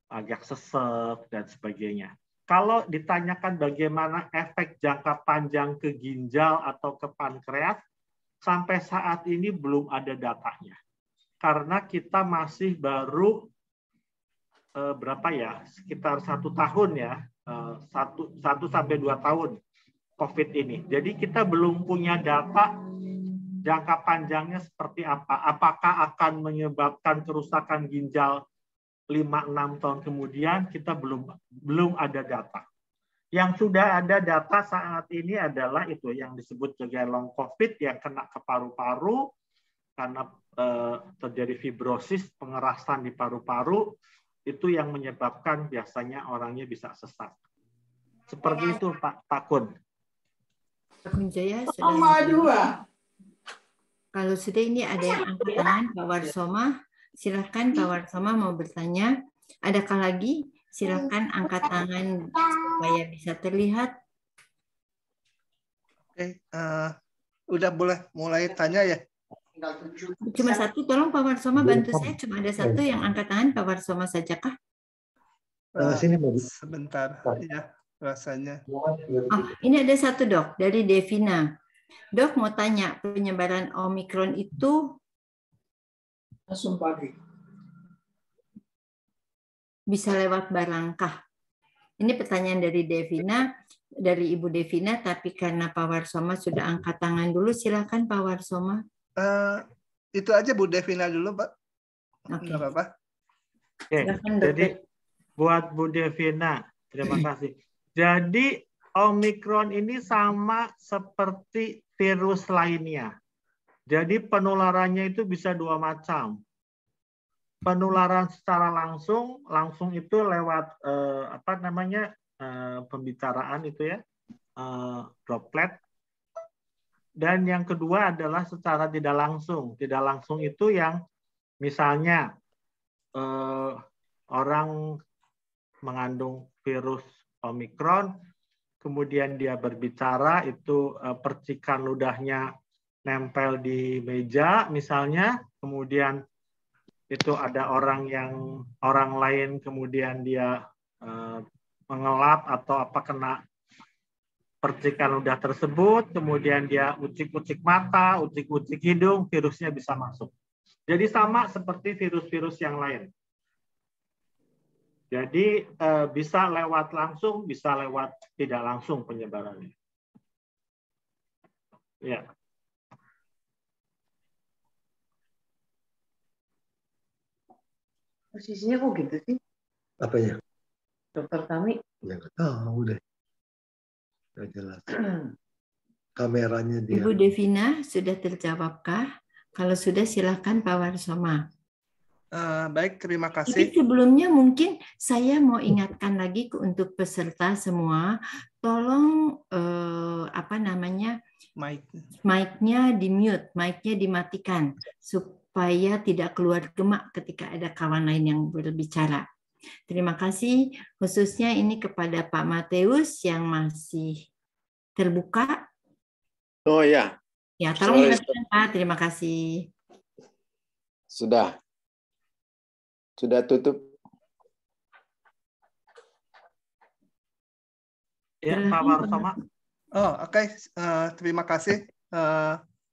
S3: agak sesek dan sebagainya. Kalau ditanyakan bagaimana efek jangka panjang ke ginjal atau ke pankreas, sampai saat ini belum ada datanya. Karena kita masih baru berapa ya, sekitar 1 tahun ya, 1 sampai 2 tahun COVID ini. Jadi kita belum punya data jangka panjangnya seperti apa. Apakah akan menyebabkan kerusakan ginjal 5-6 tahun kemudian, kita belum ada data. Yang sudah ada data saat ini adalah itu yang disebut sebagai long COVID yang kena ke paru-paru karena terjadi fibrosis, pengerasan di paru-paru, itu yang menyebabkan biasanya orangnya bisa sesak. Seperti itu Pak Kun.
S1: Pak Kunjaya sudah. Kalau sudah ini ada yang angkat tangan, Pak Warsoma. Silakan Pak Warsoma mau bertanya. Adakah lagi? Silakan angkat tangan supaya bisa terlihat.
S2: Oke, udah boleh mulai tanya ya.
S1: Cuma satu, tolong Pak Warsoma bantu saya. Cuma ada satu yang angkat tangan, Pak Warsoma sajakah?
S5: Sini mau
S2: sebentar ya rasanya.
S1: Oh, ini ada satu dok dari Devina. Dok mau tanya, penyebaran Omikron itu bisa lewat barangkah? Ini pertanyaan dari Devina, dari Ibu Devina, tapi karena Pak Warsoma sudah angkat tangan dulu, silakan Pak Warsoma.
S2: Itu aja Bu Devina dulu, Pak.
S1: Oke.
S2: Nggak apa-apa.
S3: Oke, jadi buat Bu Devina, terima kasih. Jadi Omikron ini sama seperti virus lainnya. Jadi penularannya itu bisa dua macam. Penularan secara langsung itu lewat pembicaraan itu ya, droplet. Dan yang kedua adalah secara tidak langsung. Tidak langsung itu yang misalnya orang mengandung virus Omikron, kemudian dia berbicara, itu percikan ludahnya nempel di meja misalnya, kemudian itu ada orang lain kemudian dia mengelap atau kena percikan ludah tersebut, kemudian dia ucik-ucik mata, ucik-ucik hidung, virusnya bisa masuk. Jadi sama seperti virus-virus yang lain. Jadi bisa lewat langsung, bisa lewat tidak langsung penyebarannya. Ya.
S6: Posisinya kok gitu sih?
S5: Apanya?
S6: Dokter kami.
S5: Ya nggak tahu deh. Nggak jelas. Kameranya dia.
S1: Ibu Devina, sudah terjawabkah? Kalau sudah, silakan Pak Warsoma.
S2: Baik, terima kasih.
S1: Tapi sebelumnya mungkin saya mau ingatkan lagi untuk peserta semua, tolong mic-nya di-mute, mic-nya dimatikan supaya tidak keluar gemak ketika ada kawan lain yang berbicara. Terima kasih, khususnya ini kepada Pak Mateus yang masih terbuka.
S4: Oh ya.
S1: Ya, tolong dilakukan Pak. Terima kasih.
S4: Sudah tutup.
S3: Ya, Pak Warsoma.
S2: Oh, oke. Terima kasih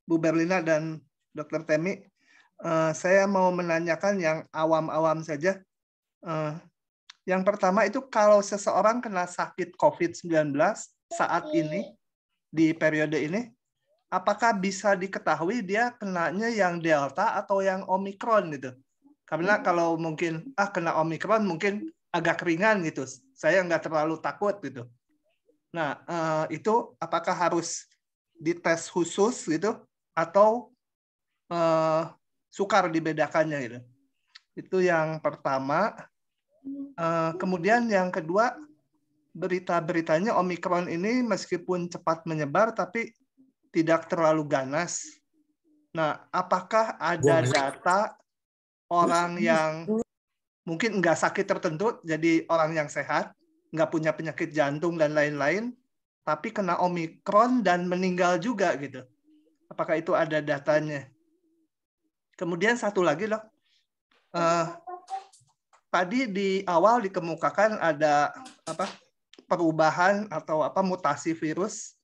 S2: Bu Berlina dan Dr. Temi. Saya mau menanyakan yang awam-awam saja. Yang pertama itu kalau seseorang kena sakit COVID-19 saat ini, di periode ini, apakah bisa diketahui dia kenanya yang Delta atau yang Omikron gitu? Karena kalau mungkin kena Omikron mungkin agak ringan gitu. Saya nggak terlalu takut gitu. Nah, itu apakah harus dites khusus gitu atau sukar dibedakannya gitu? Itu yang pertama. Kemudian yang kedua, berita-beritanya Omikron ini meskipun cepat menyebar tapi tidak terlalu ganas. Nah, apakah ada data orang yang mungkin nggak sakit tertentu, jadi orang yang sehat, nggak punya penyakit jantung dan lain-lain, tapi kena Omikron dan meninggal juga gitu? Apakah itu ada datanya? Kemudian satu lagi loh, tadi di awal dikemukakan ada perubahan atau mutasi virus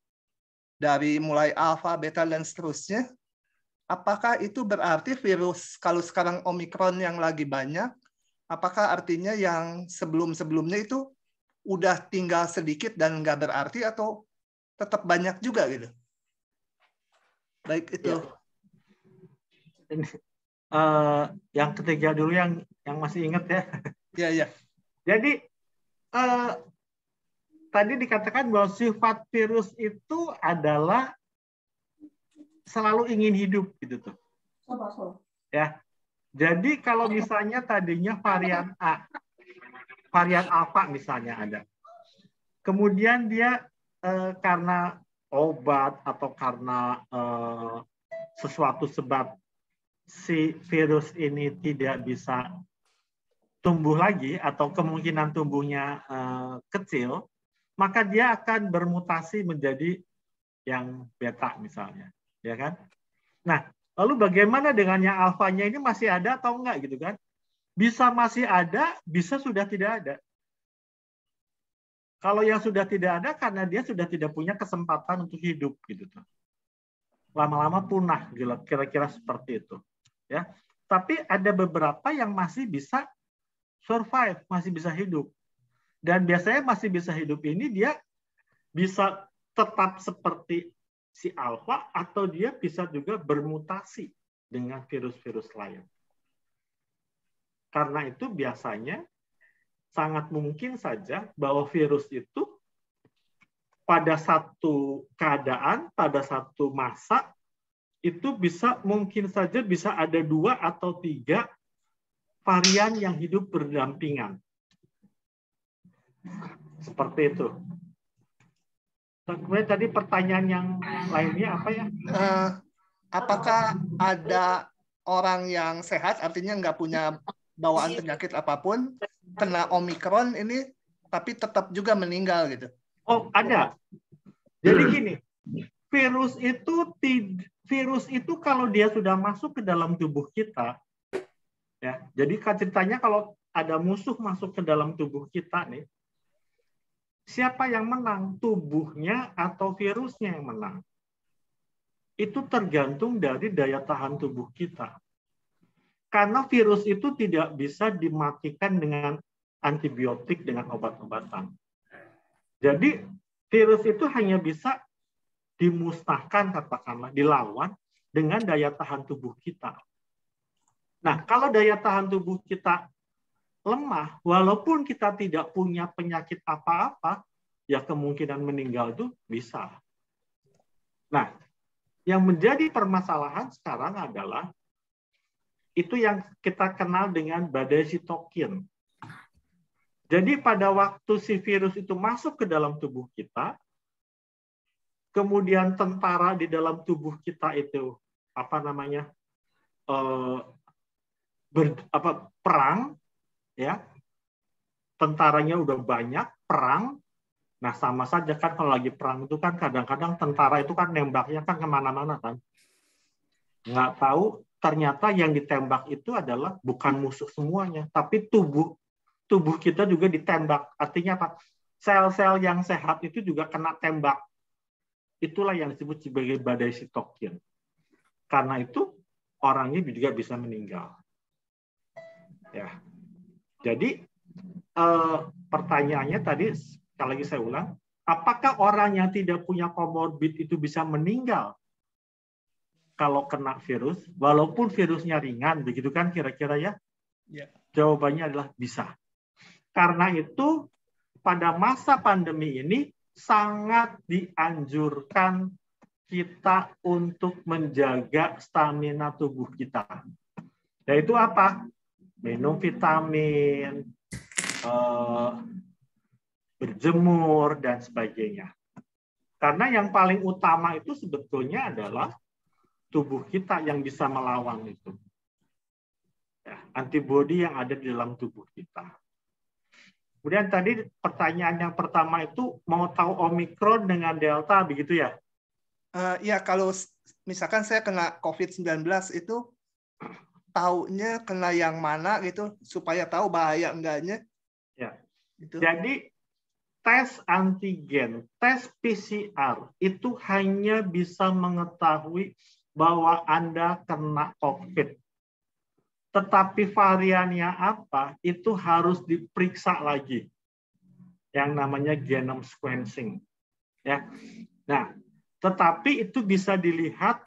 S2: dari mulai alfa, beta dan seterusnya. Apakah itu berarti virus kalau sekarang Omikron yang lagi banyak, apakah artinya yang sebelum-sebelumnya itu udah tinggal sedikit dan nggak berarti atau tetap banyak juga gitu? Baik itu.
S3: Yang ketiga dulu yang masih ingat ya.
S2: Ya.
S3: Jadi tadi dikatakan bahwa sifat virus itu adalah selalu ingin hidup gitu tuh. Ya. Jadi kalau misalnya tadinya varian A, varian alfa misalnya ada. kemudian dia karena obat atau karena sesuatu sebab si virus ini tidak bisa tumbuh lagi atau kemungkinan tumbuhnya kecil, maka dia akan bermutasi menjadi yang beta misalnya, ya kan? Nah, lalu bagaimana dengan yang alfanya ini masih ada atau enggak gitu kan? Bisa masih ada, bisa sudah tidak ada. Kalau yang sudah tidak ada karena dia sudah tidak punya kesempatan untuk hidup gitu tuh. Lama-lama punah, kira-kira seperti itu. Ya, tapi ada beberapa yang masih bisa survive, masih bisa hidup. Dan biasanya masih bisa hidup ini dia bisa tetap seperti si alfa atau dia bisa juga bermutasi dengan virus-virus lain. Karena itu biasanya sangat mungkin saja bahwa virus itu pada satu keadaan, pada satu masa, itu bisa mungkin saja bisa ada 2 atau 3 varian yang hidup berdampingan. Seperti itu. Kemudian tadi pertanyaan yang lainnya apa ya?
S2: Apakah ada orang yang sehat, artinya nggak punya bawaan penyakit apapun, kena Omikron ini, tapi tetap juga meninggal gitu?
S3: Oh, ada. Jadi gini, virus itu kalau dia sudah masuk ke dalam tubuh kita, ya. Jadi ceritanya kalau ada musuh masuk ke dalam tubuh kita nih, siapa yang menang? Tubuhnya atau virusnya yang menang? Itu tergantung dari daya tahan tubuh kita. Karena virus itu tidak bisa dimatikan dengan antibiotik, dengan obat-obatan. Jadi virus itu hanya bisa dimusnahkan, katakanlah, dilawan dengan daya tahan tubuh kita. Nah, kalau daya tahan tubuh kita lemah, walaupun kita tidak punya penyakit apa-apa, ya kemungkinan meninggal itu bisa. Nah, yang menjadi permasalahan sekarang adalah itu yang kita kenal dengan badai sitokin. Jadi pada waktu si virus itu masuk ke dalam tubuh kita, kemudian tentara di dalam tubuh kita itu perang, ya, tentaranya udah banyak, perang. Nah, sama saja kan kalau lagi perang itu kan kadang-kadang tentara itu kan nembaknya kan kemana-mana kan. Nggak tahu ternyata yang ditembak itu adalah bukan musuh semuanya, tapi tubuh kita juga ditembak. Artinya apa? Sel-sel yang sehat itu juga kena tembak. Itulah yang disebut sebagai badai sitokin. Karena itu orangnya juga bisa meninggal. Ya. Jadi pertanyaannya tadi sekali lagi saya ulang, apakah orang yang tidak punya komorbid itu bisa meninggal kalau kena virus, walaupun virusnya ringan, begitu kan kira-kira ya?
S2: Ya.
S3: Jawabannya adalah bisa. Karena itu pada masa pandemi ini sangat dianjurkan kita untuk menjaga stamina tubuh kita. Yaitu apa? Minum vitamin, berjemur, dan sebagainya. Karena yang paling utama itu sebetulnya adalah tubuh kita yang bisa melawan itu. Ya, antibodi yang ada di dalam tubuh kita. Kemudian tadi pertanyaan yang pertama itu mau tahu Omikron dengan Delta, begitu ya?
S2: Ya, kalau misalkan saya kena COVID-19 itu taunya kena yang mana gitu, supaya tahu bahaya enggaknya.
S3: Ya.
S2: Gitu.
S3: Jadi tes antigen, tes PCR itu hanya bisa mengetahui bahwa Anda kena COVID. Tetapi variannya apa, itu harus diperiksa lagi. Yang namanya genome sequencing. Ya. Nah, tetapi itu bisa dilihat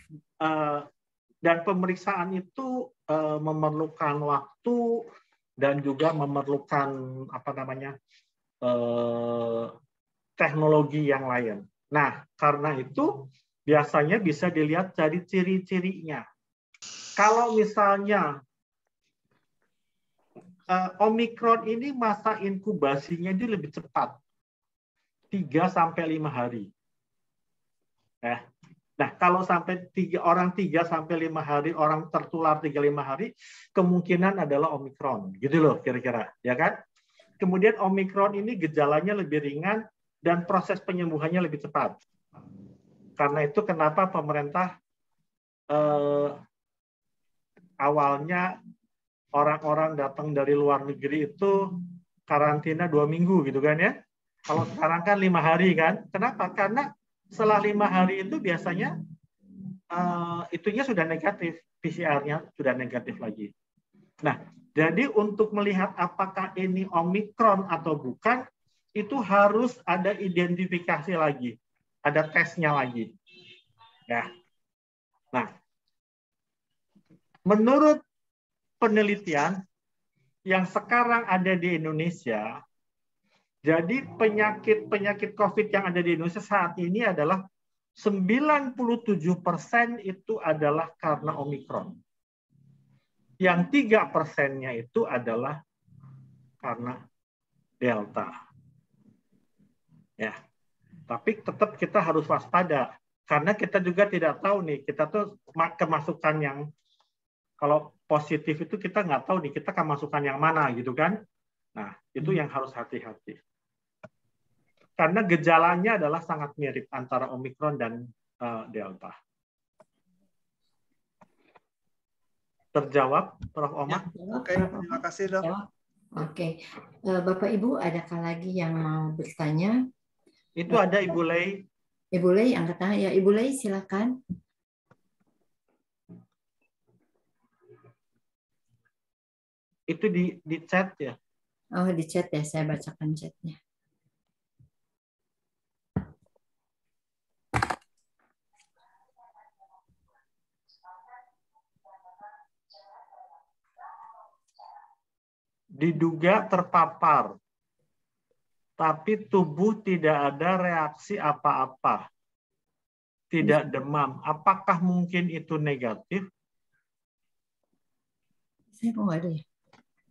S3: dan pemeriksaan itu memerlukan waktu dan juga memerlukan teknologi yang lain. Nah, karena itu biasanya bisa dilihat dari ciri-cirinya. Kalau misalnya Omikron ini masa inkubasinya itu lebih cepat. 3-5 hari. Nah, kalau sampai 3-5 hari, orang tertular 3-5 hari, kemungkinan adalah Omikron. Gitu loh kira-kira, ya kan? Kemudian Omikron ini gejalanya lebih ringan dan proses penyembuhannya lebih cepat. Karena itu kenapa pemerintah awalnya orang-orang datang dari luar negeri itu karantina 2 minggu gitu kan ya. Kalau sekarang kan 5 hari kan. Kenapa? Karena setelah 5 hari itu biasanya itunya sudah negatif, PCR-nya sudah negatif lagi. Nah, jadi untuk melihat apakah ini Omikron atau bukan, itu harus ada identifikasi lagi, ada tesnya lagi. Ya. Nah, menurut penelitian yang sekarang ada di Indonesia, jadi penyakit COVID yang ada di Indonesia saat ini adalah 97% itu adalah karena Omikron. Yang 3%-nya itu adalah karena Delta. Ya. Tapi tetap kita harus waspada. Karena kita juga tidak tahu nih, kita tuh kemasukan yang kalau positif itu kita nggak tahu nih, kita kemasukan yang mana gitu kan. Nah, itu yang harus hati-hati. Karena gejalanya adalah sangat mirip antara Omikron dan Delta. Terjawab, Prof. Omar?
S2: Ya, oke, terima kasih, Dok.
S1: Oke. Bapak Ibu, adakah lagi yang mau bertanya?
S3: Itu ada Ibu Lei.
S1: Ibu Lei, angkat tangan. Ya, Ibu Lei, silakan.
S3: Itu di chat ya?
S1: Oh, di chat ya, saya bacakan chatnya.
S3: Diduga terpapar, tapi tubuh tidak ada reaksi apa-apa, tidak demam. Apakah mungkin itu negatif?
S1: Saya kok nggak ada ya?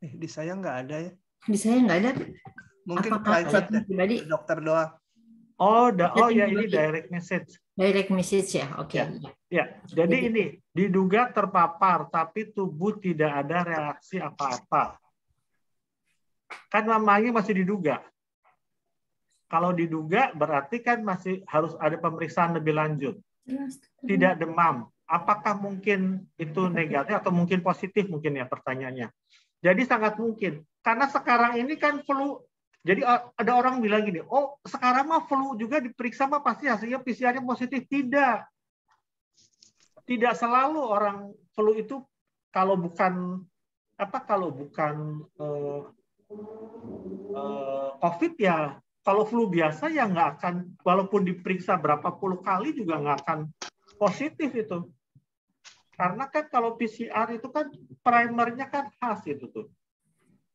S2: Di saya nggak ada ya.
S1: Di saya nggak ada.
S2: Mungkin
S1: Apakah
S2: private ya,
S1: pribadi?
S2: dokter doang.
S3: Oh ya ini direct message.
S1: Direct message ya, oke.
S3: Ya, jadi ini diduga terpapar, tapi tubuh tidak ada reaksi apa-apa. Kan namanya masih diduga. Kalau diduga berarti kan masih harus ada pemeriksaan lebih lanjut. Tidak demam. Apakah mungkin itu negatif atau mungkin positif mungkin ya pertanyaannya. Jadi sangat mungkin. Karena sekarang ini kan flu. Jadi ada orang bilang gini, oh sekarang mah flu juga diperiksa mah pasti hasilnya PCR-nya positif. Tidak. Tidak selalu orang flu itu kalau bukan COVID ya, kalau flu biasa ya nggak akan, walaupun diperiksa berapa puluh kali juga nggak akan positif itu. Karena kan kalau PCR itu kan primernya kan khas itu tuh.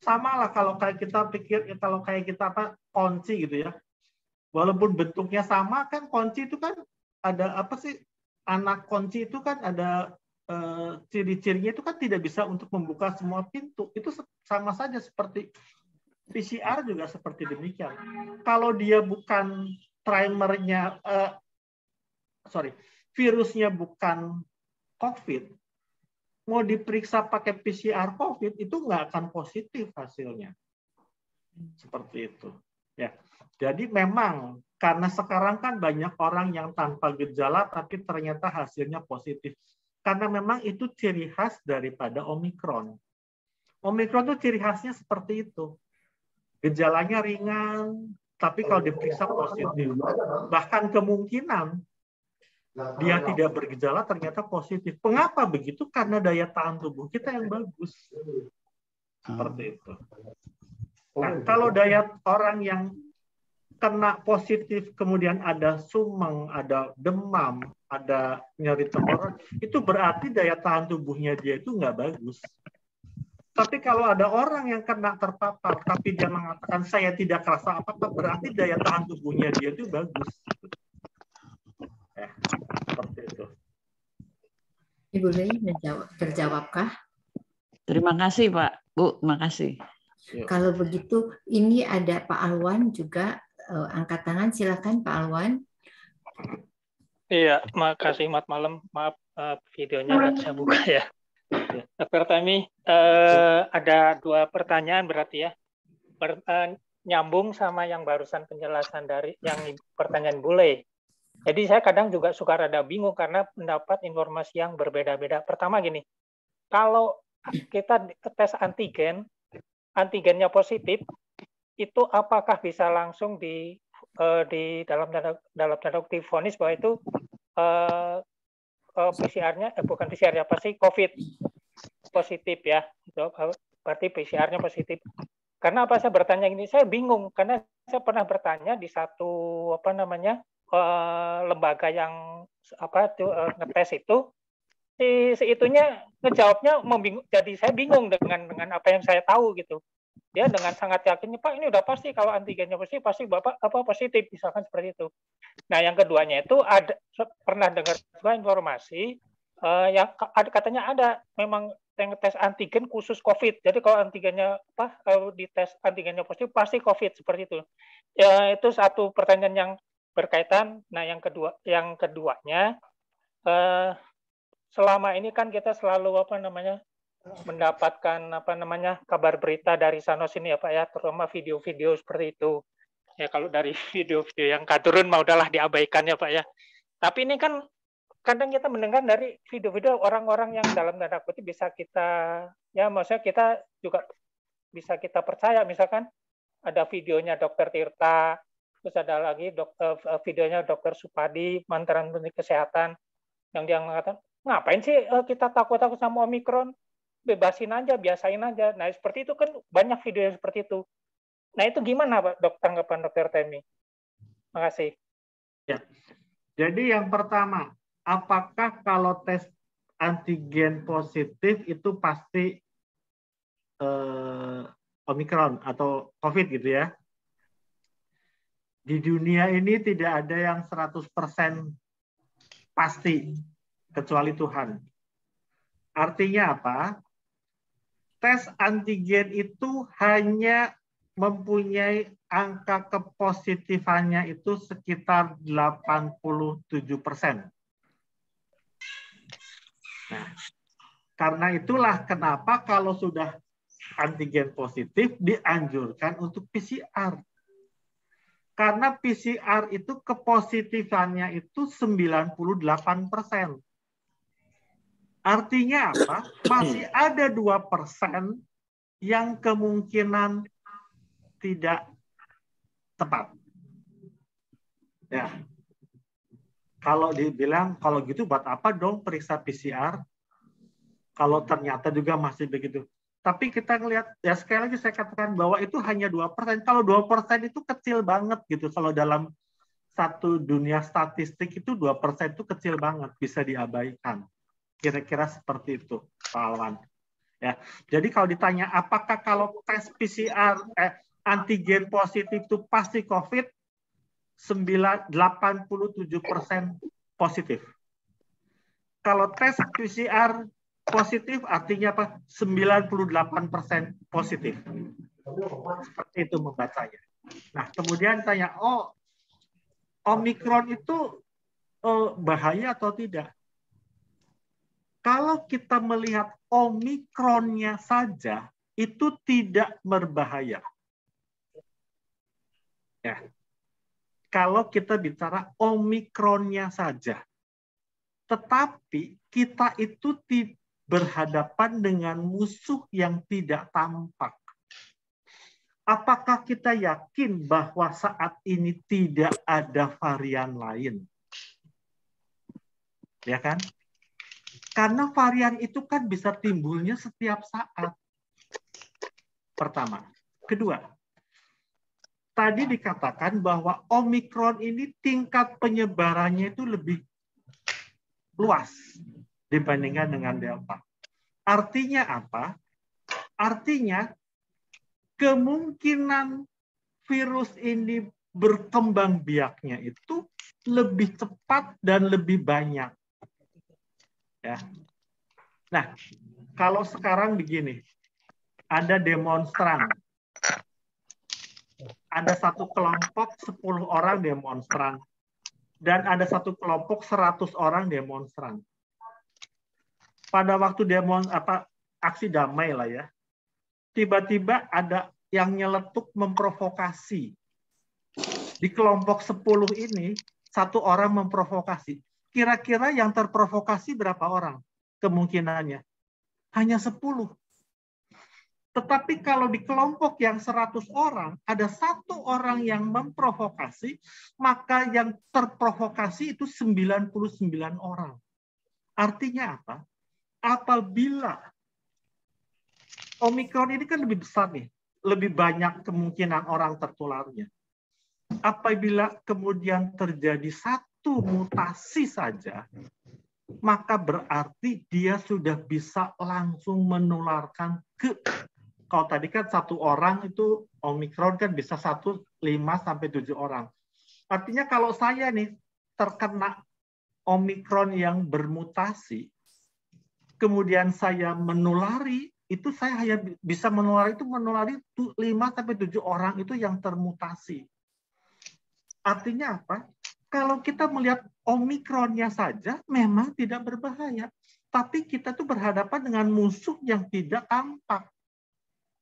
S3: Sama lah kalau kayak kita pikir, kalau kayak kita kunci gitu ya. Walaupun bentuknya sama kan kunci itu kan ada apa sih, anak kunci itu kan ada ciri-cirinya itu kan tidak bisa untuk membuka semua pintu. Itu sama saja seperti PCR juga seperti demikian. Kalau dia bukan primernya, virusnya bukan COVID, mau diperiksa pakai PCR COVID itu nggak akan positif hasilnya. Seperti itu. Ya. Jadi memang karena sekarang kan banyak orang yang tanpa gejala tapi ternyata hasilnya positif. Karena memang itu ciri khas daripada Omikron. Omikron itu ciri khasnya seperti itu. Gejalanya ringan, tapi kalau diperiksa positif. Bahkan kemungkinan dia tidak bergejala ternyata positif. Mengapa begitu? Karena daya tahan tubuh kita yang bagus. Seperti itu. Nah, kalau daya orang yang kena positif, kemudian ada sumeng, ada demam, ada nyeri tenggorokan, itu berarti daya tahan tubuhnya dia itu nggak bagus. Tapi kalau ada orang yang kena terpapar, tapi dia mengatakan saya tidak kerasa apa-apa, berarti daya tahan tubuhnya dia itu bagus. Seperti itu.
S1: Ibu Lei terjawabkah?
S7: Terima kasih Pak, Bu, terima kasih.
S1: Kalau begitu, ini ada Pak Alwan juga angkat tangan. Silakan Pak Alwan.
S8: Iya, makasih. Selamat malam. Maaf, videonya nggak bisa buka ya. Dr. Tami, ada 2 pertanyaan berarti ya. Nyambung sama yang barusan penjelasan dari yang pertanyaan bule. Jadi saya kadang juga suka rada bingung karena mendapat informasi yang berbeda-beda. Pertama gini, kalau kita tes antigennya positif, itu apakah bisa langsung di dalam tanda kutip vonis bahwa itu PCR-nya bukan PCR-nya pasti COVID positif ya, itu berarti PCR-nya positif. Karena apa saya bertanya ini? Saya bingung karena saya pernah bertanya di satu lembaga yang ngetes itu, si itunya ngejawabnya membingung. Jadi saya bingung dengan apa yang saya tahu gitu. Dia dengan sangat yakinnya, Pak ini udah pasti kalau antigennya pasti Bapak positif, misalkan seperti itu. Nah yang keduanya itu pernah dengar juga informasi yang katanya ada memang yang tes antigen khusus COVID. Jadi kalau antigennya di tes antigennya positif pasti COVID seperti itu. Ya, itu satu pertanyaan yang berkaitan. Nah yang keduanya selama ini kan kita selalu mendapatkan kabar berita dari sana sini ya Pak ya, terutama video-video seperti itu. Ya kalau dari video-video yang turun mau udahlah diabaikan ya Pak ya. Tapi ini kan kadang kita mendengar dari video-video orang-orang yang dalam tanda kutip bisa kita, ya maksudnya kita juga bisa kita percaya. Misalkan ada videonya Dr. Tirta, terus ada lagi videonya Dr. Supadi, mantan Menteri Kesehatan, yang dia mengatakan, ngapain sih kita takut-takut sama Omikron? Bebasin aja, biasain aja. Nah, seperti itu kan banyak video yang seperti itu. Nah, itu gimana Pak tanggapan Dr. Temi? Makasih.
S3: Ya. Jadi yang pertama, apakah kalau tes antigen positif itu pasti Omikron atau COVID gitu ya? Di dunia ini tidak ada yang 100% pasti, kecuali Tuhan. Artinya apa? Tes antigen itu hanya mempunyai angka kepositifannya itu sekitar 87%. Nah, karena itulah kenapa kalau sudah antigen positif dianjurkan untuk PCR. Karena PCR itu kepositifannya itu 98%. Artinya apa? Masih ada 2% yang kemungkinan tidak tepat. Ya. Kalau dibilang, kalau gitu buat apa dong periksa PCR? Kalau ternyata juga masih begitu. Tapi kita ngelihat, ya sekali lagi saya katakan bahwa itu hanya 2%. Kalau 2% itu kecil banget gitu. Kalau dalam satu dunia statistik itu 2% itu kecil banget, bisa diabaikan. Kira-kira seperti itu, Pak Alwan. Ya. Jadi kalau ditanya apakah kalau tes PCR antigen positif itu pasti COVID, 87% positif. Kalau tes PCR positif artinya apa? 98% positif. Seperti itu membacanya. Nah, kemudian tanya, oh, Omikron itu bahaya atau tidak? Kalau kita melihat Omikronnya saja, itu tidak berbahaya. Ya. Kalau kita bicara Omikronnya saja. Tetapi kita itu berhadapan dengan musuh yang tidak tampak. Apakah kita yakin bahwa saat ini tidak ada varian lain? Ya kan? Karena varian itu kan bisa timbulnya setiap saat. Pertama. Kedua, tadi dikatakan bahwa Omikron ini tingkat penyebarannya itu lebih luas dibandingkan dengan Delta. Artinya apa? Artinya kemungkinan virus ini berkembang biaknya itu lebih cepat dan lebih banyak. Ya. Nah, kalau sekarang begini, ada demonstran. ada satu kelompok 10 orang demonstran dan ada satu kelompok 100 orang demonstran. Pada waktu aksi damai lah ya, tiba-tiba ada yang nyeletuk memprovokasi. Di kelompok 10 ini, satu orang memprovokasi. Kira-kira yang terprovokasi berapa orang? Kemungkinannya hanya 10. Tetapi kalau di kelompok yang 100 orang, ada satu orang yang memprovokasi, maka yang terprovokasi itu 99 orang. Artinya apa? Apabila Omikron ini kan lebih besar nih, lebih banyak kemungkinan orang tertularnya. Apabila kemudian terjadi satu mutasi saja, maka berarti dia sudah bisa langsung menularkan ke, kalau tadi kan satu orang itu Omikron kan bisa 5 sampai 7 orang. Artinya kalau saya nih terkena Omikron yang bermutasi, kemudian saya menulari, itu saya hanya bisa menulari 5 sampai 7 orang itu yang termutasi. Artinya apa? Kalau kita melihat Omikronnya saja memang tidak berbahaya, tapi kita tuh berhadapan dengan musuh yang tidak tampak,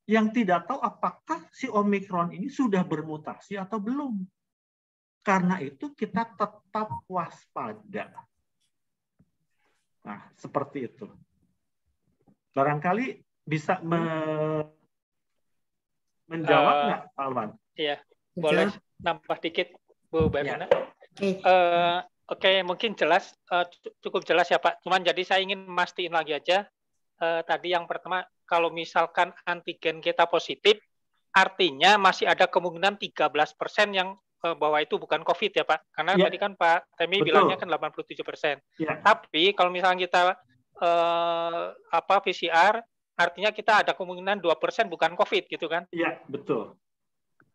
S3: yang tidak tahu apakah si Omikron ini sudah bermutasi atau belum. Karena itu kita tetap waspada. Nah, seperti itu. Barangkali bisa menjawab nggak, Pak Alwan?
S8: Iya, boleh nambah dikit, Bu Berlina. Oke, mungkin jelas, cukup jelas ya Pak. Cuman jadi saya ingin mastiin lagi aja. Tadi yang pertama, kalau misalkan antigen kita positif, artinya masih ada kemungkinan 13% yang bahwa itu bukan COVID ya Pak. Karena tadi kan Pak Temi bilangnya kan 87%. Tapi kalau misalnya kita PCR, artinya kita ada kemungkinan 2% bukan COVID gitu kan?
S3: Iya, betul.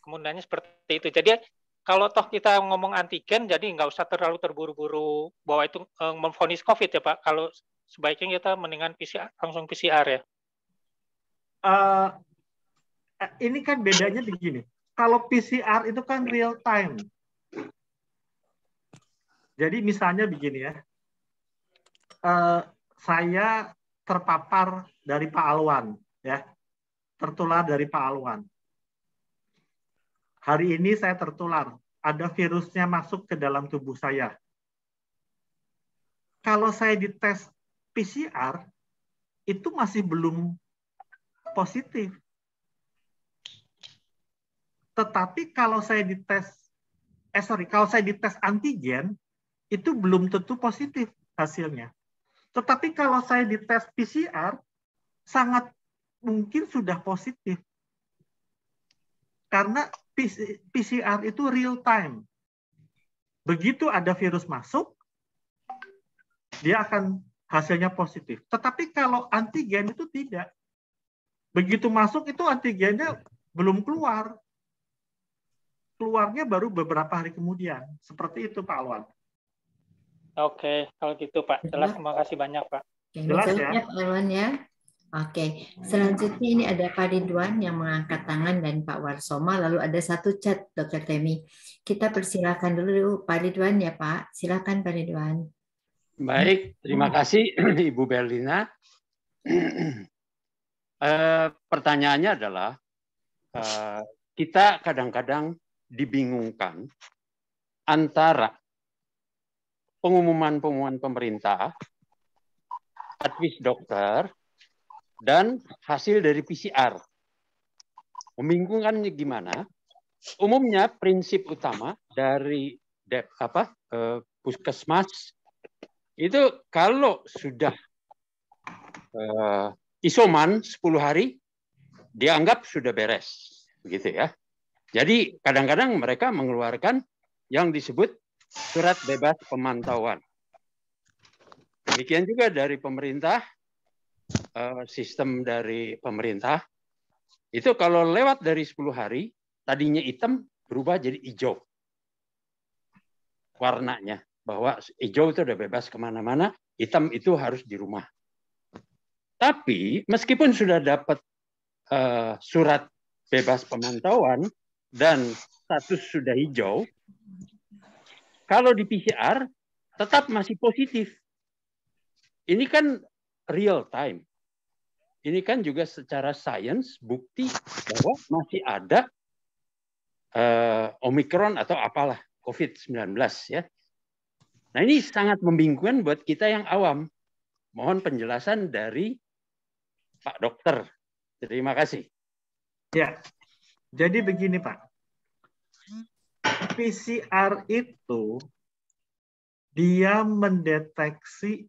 S8: Kemungkinannya seperti itu. Jadi kalau toh kita ngomong antigen, jadi nggak usah terlalu terburu-buru bahwa itu memvonis COVID ya Pak. Kalau sebaiknya kita mendingan PCR, langsung PCR ya.
S3: Ini kan bedanya begini. Kalau PCR itu kan real time. Jadi misalnya begini ya. Saya terpapar dari Pak Alwan, ya, tertular dari Pak Alwan. Hari ini saya tertular, ada virusnya masuk ke dalam tubuh saya. Kalau saya dites PCR, itu masih belum positif. Tetapi kalau saya dites, kalau saya dites antigen, itu belum tentu positif hasilnya. Tetapi kalau saya dites PCR, sangat mungkin sudah positif. Karena PCR itu real time. Begitu ada virus masuk, dia akan hasilnya positif. Tetapi kalau antigen itu tidak. Begitu masuk itu antigennya belum keluar. Keluarnya baru beberapa hari kemudian. Seperti itu Pak Alwan.
S8: Oke, kalau gitu Pak. Jelas, terima kasih banyak Pak.
S3: Jelas ya
S1: Pak Alwan ya. Oke, selanjutnya ini ada Pak Ridwan yang mengangkat tangan dan Pak Warsoma, lalu ada satu chat Dr. Temi. Kita persilakan dulu Pak Ridwan ya Pak. Silakan Pak Ridwan.
S9: Baik, terima kasih Ibu Berlina. Pertanyaannya adalah, kita kadang-kadang dibingungkan antara pengumuman pemerintah, advis dokter, dan hasil dari PCR. Membingungkannya gimana? Umumnya prinsip utama dari puskesmas itu kalau sudah isoman 10 hari dianggap sudah beres, begitu ya. Jadi kadang-kadang mereka mengeluarkan yang disebut surat bebas pemantauan. Demikian juga dari pemerintah, sistem dari pemerintah, itu kalau lewat dari 10 hari, tadinya hitam berubah jadi hijau. Warnanya, bahwa hijau itu udah bebas kemana-mana, hitam itu harus di rumah. Tapi meskipun sudah dapat surat bebas pemantauan, dan status sudah hijau, kalau di PCR tetap masih positif. Ini kan real time. Ini kan juga secara sains bukti bahwa masih ada Omikron atau apalah COVID-19 ya. Nah ini sangat membingungkan buat kita yang awam. Mohon penjelasan dari Pak Dokter. Terima kasih.
S3: Ya, jadi begini Pak. PCR itu dia mendeteksi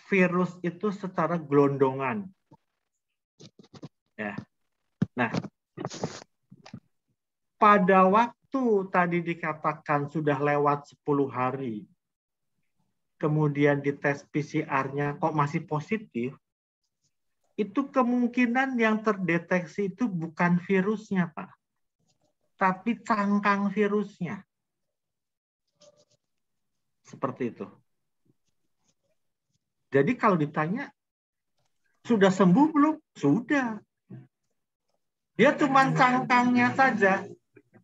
S3: virus itu secara gelondongan. Ya. Nah, pada waktu tadi dikatakan sudah lewat 10 hari, kemudian dites PCR-nya kok masih positif, itu kemungkinan yang terdeteksi itu bukan virusnya, Pak, tapi cangkang virusnya. Seperti itu. Jadi kalau ditanya, sudah sembuh belum? Sudah. Dia cuma cangkangnya saja,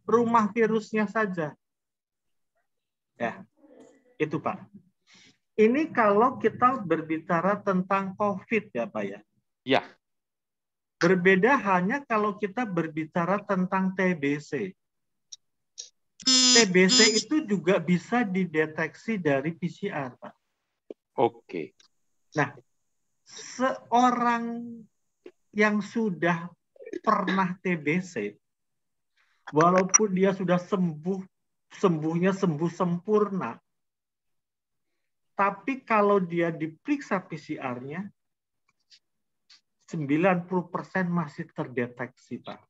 S3: rumah virusnya saja. Ya, itu Pak. Ini kalau kita berbicara tentang COVID ya Pak ya.
S9: Ya.
S3: Berbeda hanya kalau kita berbicara tentang TBC. TBC itu juga bisa dideteksi dari PCR, Pak.
S9: Oke.
S3: Nah, seorang yang sudah pernah TBC, walaupun dia sudah sembuhnya sembuh sempurna, tapi kalau dia diperiksa PCR-nya, 90% masih terdeteksi, Pak.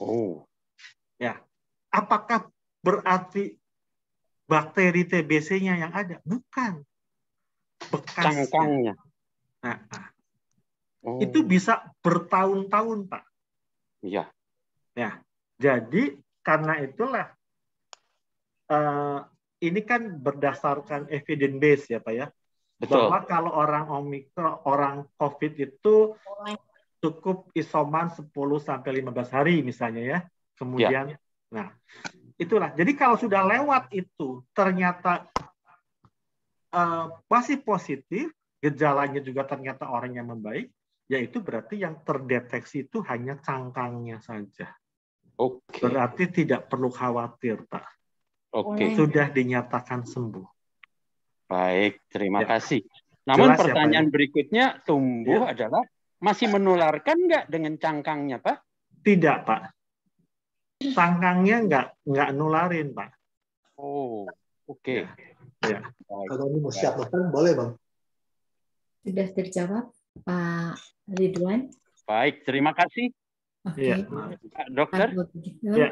S9: Oh.
S3: Ya. Apakah berarti bakteri TBC-nya yang ada? Bukan. Bekasnya.
S9: Cangkangnya.
S3: Nah, itu bisa bertahun-tahun, Pak.
S9: Iya.
S3: Ya. Jadi karena itulah ini kan berdasarkan evidence base ya, Pak ya.
S9: Betul.
S3: Bahwa kalau orang Omikron, orang COVID itu cukup isoman 10 sampai 15 hari misalnya ya. Kemudian, nah itulah. Jadi kalau sudah lewat itu ternyata masih positif, gejalanya juga ternyata orang yang membaik, yaitu berarti yang terdeteksi itu hanya cangkangnya saja.
S9: Oke.
S3: Berarti tidak perlu khawatir, Pak.
S9: Oke.
S3: Sudah dinyatakan sembuh.
S9: Baik, terima kasih. Namun
S3: Jelas,
S9: pertanyaan
S3: ya, Pak,
S9: berikutnya tumbuh adalah masih menularkan nggak dengan cangkangnya, Pak?
S3: Tidak, Pak. Cangkangnya nggak nularin, Pak.
S9: Oh, oke.
S3: Ya.
S5: Kalau ini mau siap makan, boleh Bang.
S1: Sudah terjawab, Pak Ridwan?
S9: Baik, terima kasih.
S1: Oke.
S9: Pak Dokter,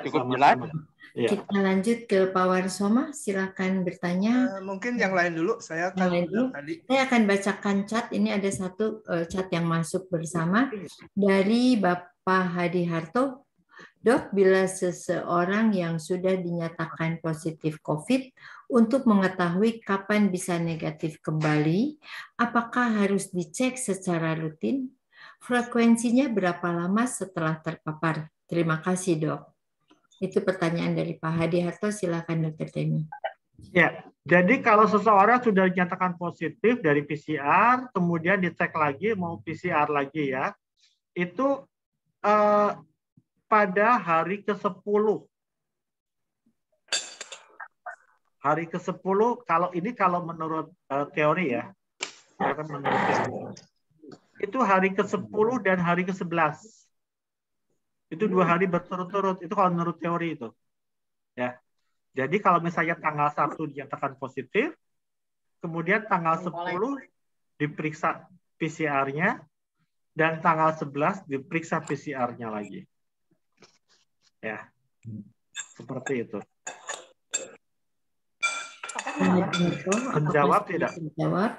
S9: cukup jelas.
S1: Kita lanjut ke Pak Warsoma, silakan bertanya.
S2: Mungkin yang lain dulu, saya akan
S1: Saya akan bacakan chat. Ini ada satu chat yang masuk bersama dari Bapak Hadi Harto. Dok, bila seseorang yang sudah dinyatakan positif COVID, untuk mengetahui kapan bisa negatif kembali, apakah harus dicek secara rutin? Frekuensinya berapa lama setelah terpapar? Terima kasih, Dok. Itu pertanyaan dari Pak Hadi Harto. Silakan, Dr. Temi.
S3: Ya, jadi kalau seseorang sudah dinyatakan positif dari PCR, kemudian dicek lagi, mau PCR lagi ya, itu pada hari ke-10. Hari ke-10, kalau menurut teori ya, menurut teori. Itu hari ke-10 dan hari ke-11. Itu 2 hari berturut-turut. Itu kalau menurut teori itu. Ya. Jadi kalau misalnya tanggal 1 dinyatakan positif, kemudian tanggal 10 diperiksa PCR-nya, dan tanggal 11 diperiksa PCR-nya lagi. Ya. Seperti itu. Menjawab tidak?
S1: Menjawab.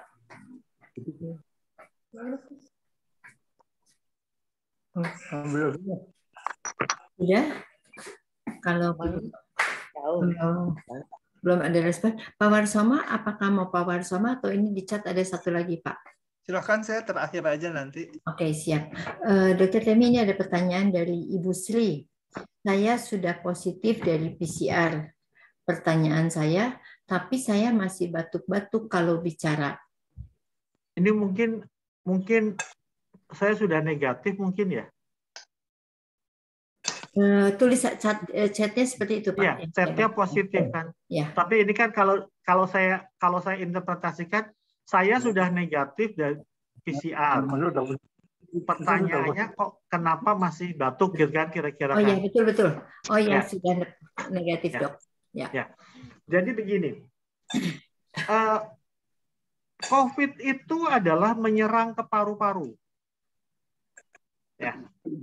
S1: Sudah? Kalau belum ada respon, Pak Warsoma, apakah mau Pak Warsoma atau ini di chat ada satu lagi, Pak?
S2: Silakan, saya terakhir aja nanti.
S1: Oke, siap. Dokter Temi, ini ada pertanyaan dari Ibu Sri. Saya sudah positif dari PCR. Pertanyaan saya, tapi saya masih batuk-batuk kalau bicara.
S3: Ini mungkin saya sudah negatif mungkin ya.
S1: Tulis chatnya seperti itu, Pak.
S3: Iya, chatnya positif kan.
S1: Ya.
S3: Tapi ini kan kalau saya interpretasikan, saya sudah negatif dari PCR. Pertanyaannya kok kenapa masih batuk gitu kan kira-kira
S1: Oh
S3: kan?
S1: ya, betul. Oh ya,
S3: Ya.
S1: sudah negatif,
S3: Ya.
S1: Dok. Ya.
S3: Jadi begini, COVID itu adalah menyerang ke paru-paru. Ya,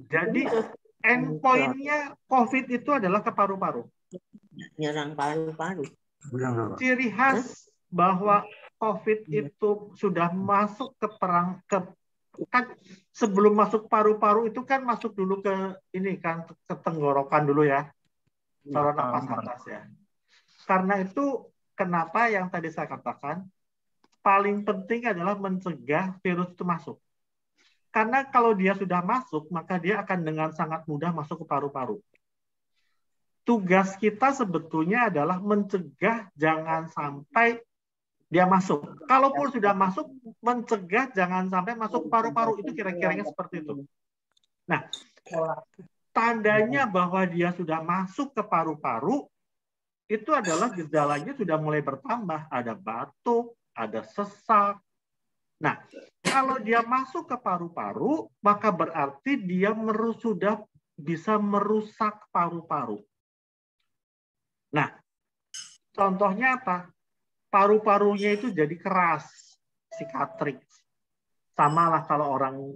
S3: jadi endpoint-nya COVID itu adalah ke paru-paru.
S6: Nyerang paru-paru.
S3: Ciri khas bahwa COVID itu sudah masuk ke kan sebelum masuk paru-paru itu kan masuk dulu ke ini kan ke tenggorokan dulu ya, saluran nafas atas ya. Karena itu kenapa yang tadi saya katakan paling penting adalah mencegah virus itu masuk. Karena kalau dia sudah masuk, maka dia akan dengan sangat mudah masuk ke paru-paru. Tugas kita sebetulnya adalah mencegah jangan sampai dia masuk. Kalaupun sudah masuk, mencegah jangan sampai masuk paru-paru. Itu kira-kiranya seperti itu. Nah, tandanya bahwa dia sudah masuk ke paru-paru, itu adalah gejalanya sudah mulai bertambah. Ada batuk, ada sesak. Nah, kalau dia masuk ke paru-paru, maka berarti dia sudah bisa merusak paru-paru. Nah, contohnya apa? Paru-parunya itu jadi keras, sikatrik. Sama lah kalau orang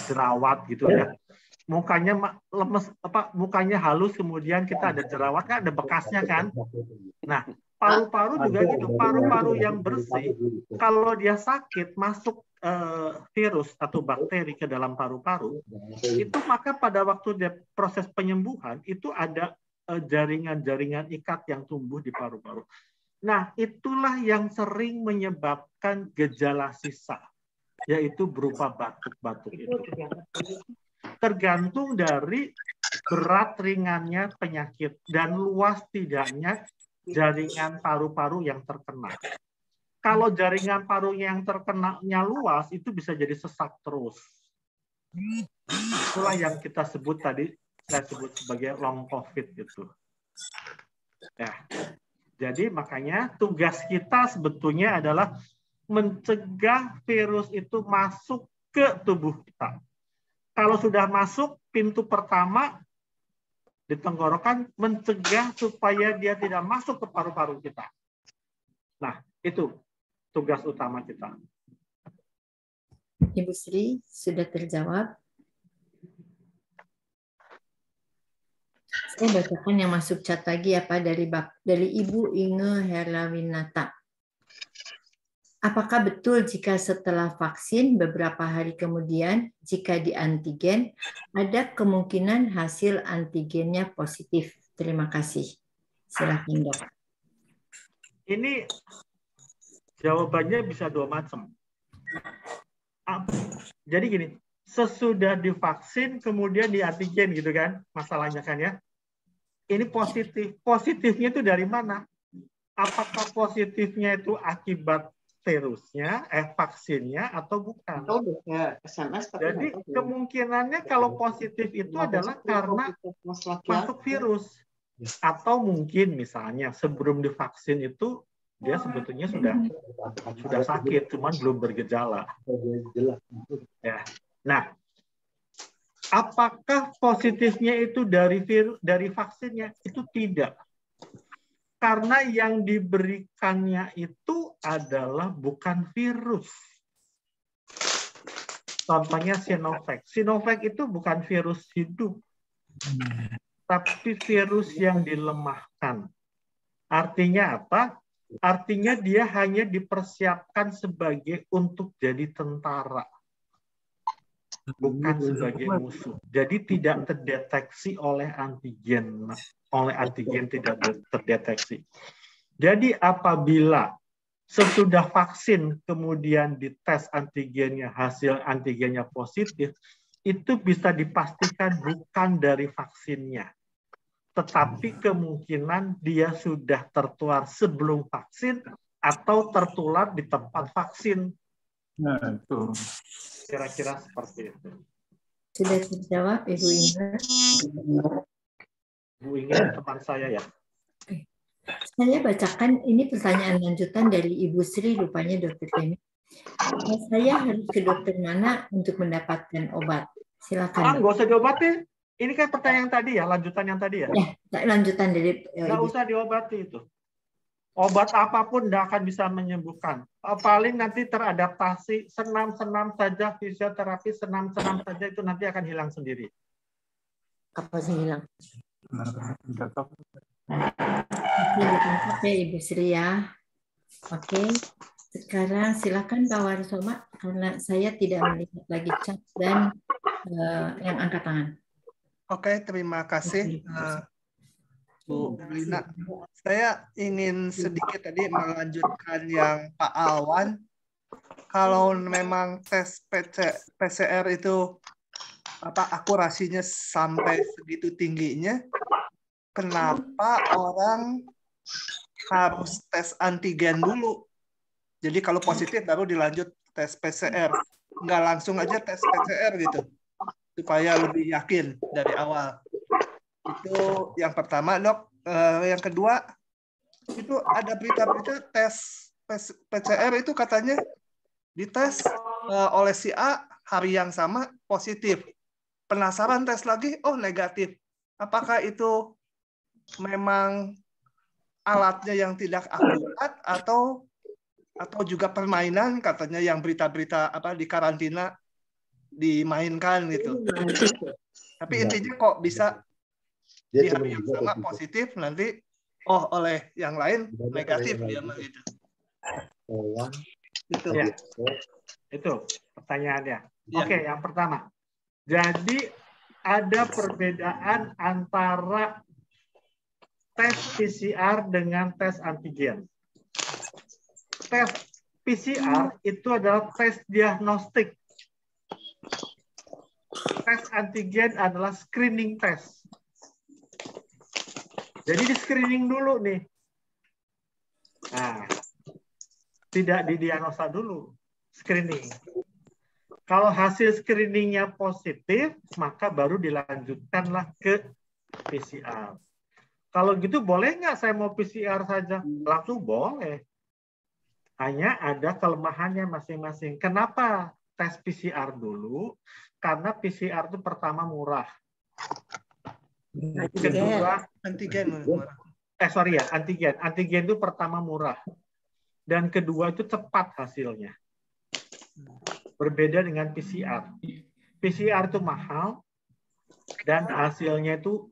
S3: jerawat gitu ya. Mukanya lemes, mukanya halus, kemudian kita ada jerawat, kan ada bekasnya kan. Nah, paru-paru juga gitu. Paru-paru yang bersih, kalau dia sakit masuk virus atau bakteri ke dalam paru-paru, itu maka pada waktu dia proses penyembuhan itu ada jaringan-jaringan ikat yang tumbuh di paru-paru. Nah, itulah yang sering menyebabkan gejala sisa, yaitu berupa batuk-batuk itu. Tergantung dari berat ringannya penyakit dan luas tidaknya jaringan paru-paru yang terkena. Kalau jaringan parunya yang terkenanya luas, itu bisa jadi sesak terus. Itulah yang kita sebut tadi, saya sebut sebagai long COVID gitu. Ya. Jadi makanya tugas kita sebetulnya adalah mencegah virus itu masuk ke tubuh kita. Kalau sudah masuk pintu pertama di tenggorokan, mencegah supaya dia tidak masuk ke paru-paru kita. Nah, itu tugas utama kita.
S1: Ibu Sri, sudah terjawab? Saya bacakan yang masuk chat lagi ya Pak, dari Ibu Inge Herlawinata. Apakah betul jika setelah vaksin beberapa hari kemudian jika di antigen ada kemungkinan hasil antigennya positif? Terima kasih. Silakan Dok.
S3: Ini jawabannya bisa dua macam. Jadi gini, sesudah divaksin kemudian di antigen gitu kan, masalahnya kan ya. Ini positif. Positifnya itu dari mana? Apakah positifnya itu akibat virusnya, vaksinnya atau bukan? Jadi kemungkinannya kalau positif itu adalah karena masuk virus. Atau mungkin misalnya sebelum divaksin itu dia sebetulnya sudah sakit, cuman belum bergejala. Ya. Nah, apakah positifnya itu dari vaksinnya? Itu tidak. Karena yang diberikannya itu adalah bukan virus. Contohnya Sinovac. Sinovac itu bukan virus hidup, tapi virus yang dilemahkan. Artinya apa? Artinya dia hanya dipersiapkan sebagai untuk jadi tentara, bukan sebagai musuh. Jadi tidak terdeteksi oleh antigen. Oleh antigen tidak terdeteksi. Jadi apabila sesudah vaksin kemudian dites antigennya, hasil antigennya positif, itu bisa dipastikan bukan dari vaksinnya, tetapi kemungkinan dia sudah tertular sebelum vaksin atau tertular di tempat vaksin.
S8: Nah, itu.
S3: Kira-kira seperti itu.
S1: Sudah terjawab, Ibu Indra?
S3: Bu ingin teman saya ya.
S1: Saya bacakan ini pertanyaan lanjutan dari Ibu Sri, rupanya Dokter Temi. Saya harus ke dokter mana untuk mendapatkan obat? Silakan.
S3: Nggak usah diobatin. Ini kan pertanyaan tadi ya, lanjutan yang tadi ya.
S1: Ya, lanjutan dari
S3: Nggak
S1: Ibu.
S3: usah diobati itu. Obat apapun nggak akan bisa menyembuhkan. Paling nanti teradaptasi, senam-senam saja, fisioterapi, senam-senam saja, itu nanti akan hilang sendiri.
S6: Apa sih hilang?
S1: Oke, ditangkap ya Ibu Sri ya. Oke, sekarang silakan Pak Warsoma, karena saya tidak melihat lagi chat dan yang angkat tangan.
S2: Oke, terima kasih Bu Lina. Saya ingin sedikit tadi melanjutkan yang Pak Alwan. Kalau memang tes PCR itu akurasinya sampai segitu tingginya, kenapa orang harus tes antigen dulu? Jadi kalau positif baru dilanjut tes PCR. Nggak langsung aja tes PCR gitu, supaya lebih yakin dari awal. Itu yang pertama, Dok. Yang kedua, itu ada berita-berita tes PCR itu katanya dites oleh si A hari yang sama positif. Penasaran tes lagi, oh negatif. Apakah itu memang alatnya yang tidak akurat atau juga permainan, katanya yang berita-berita di karantina dimainkan gitu. Tapi intinya kok bisa di hari yang sama positif, nanti oleh yang lain negatif dia gitu.
S3: Itu. Ya. Itu pertanyaannya. Ya. Oke, yang pertama. Jadi ada perbedaan antara tes PCR dengan tes antigen. Tes PCR itu adalah tes diagnostik. Tes antigen adalah screening test. Jadi di screening dulu nih. Nah, tidak didiagnosa dulu, screening. Kalau hasil screeningnya positif, maka baru dilanjutkanlah ke PCR. Kalau gitu boleh nggak saya mau PCR saja? Langsung boleh. Hanya ada kelemahannya masing-masing. Kenapa tes PCR dulu? Karena PCR itu pertama murah. Kedua, antigen. Antigen itu pertama murah. Dan kedua itu cepat hasilnya. Berbeda dengan PCR. PCR itu mahal dan hasilnya itu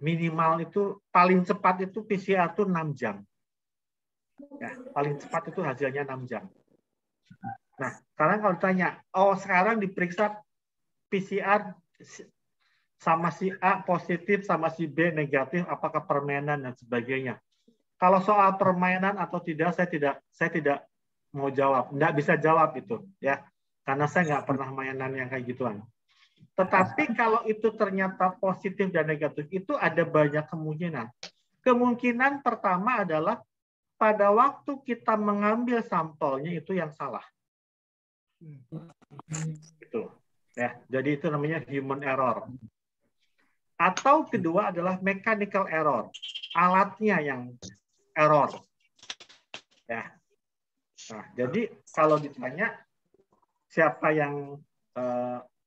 S3: minimal itu paling cepat itu PCR itu 6 jam. Ya, paling cepat itu hasilnya 6 jam. Nah, sekarang kalau ditanya, sekarang diperiksa PCR sama si A positif, sama si B negatif, apakah permainan dan sebagainya. Kalau soal permainan atau tidak, saya tidak mau jawab. Nggak bisa jawab itu, ya, karena saya nggak pernah mainan yang kayak gituan. Tetapi kalau itu ternyata positif dan negatif, itu ada banyak kemungkinan. Kemungkinan pertama adalah pada waktu kita mengambil sampelnya itu yang salah. Itu, ya. Jadi itu namanya human error. Atau kedua adalah mechanical error, alatnya yang error. Ya. Nah, jadi kalau ditanya siapa yang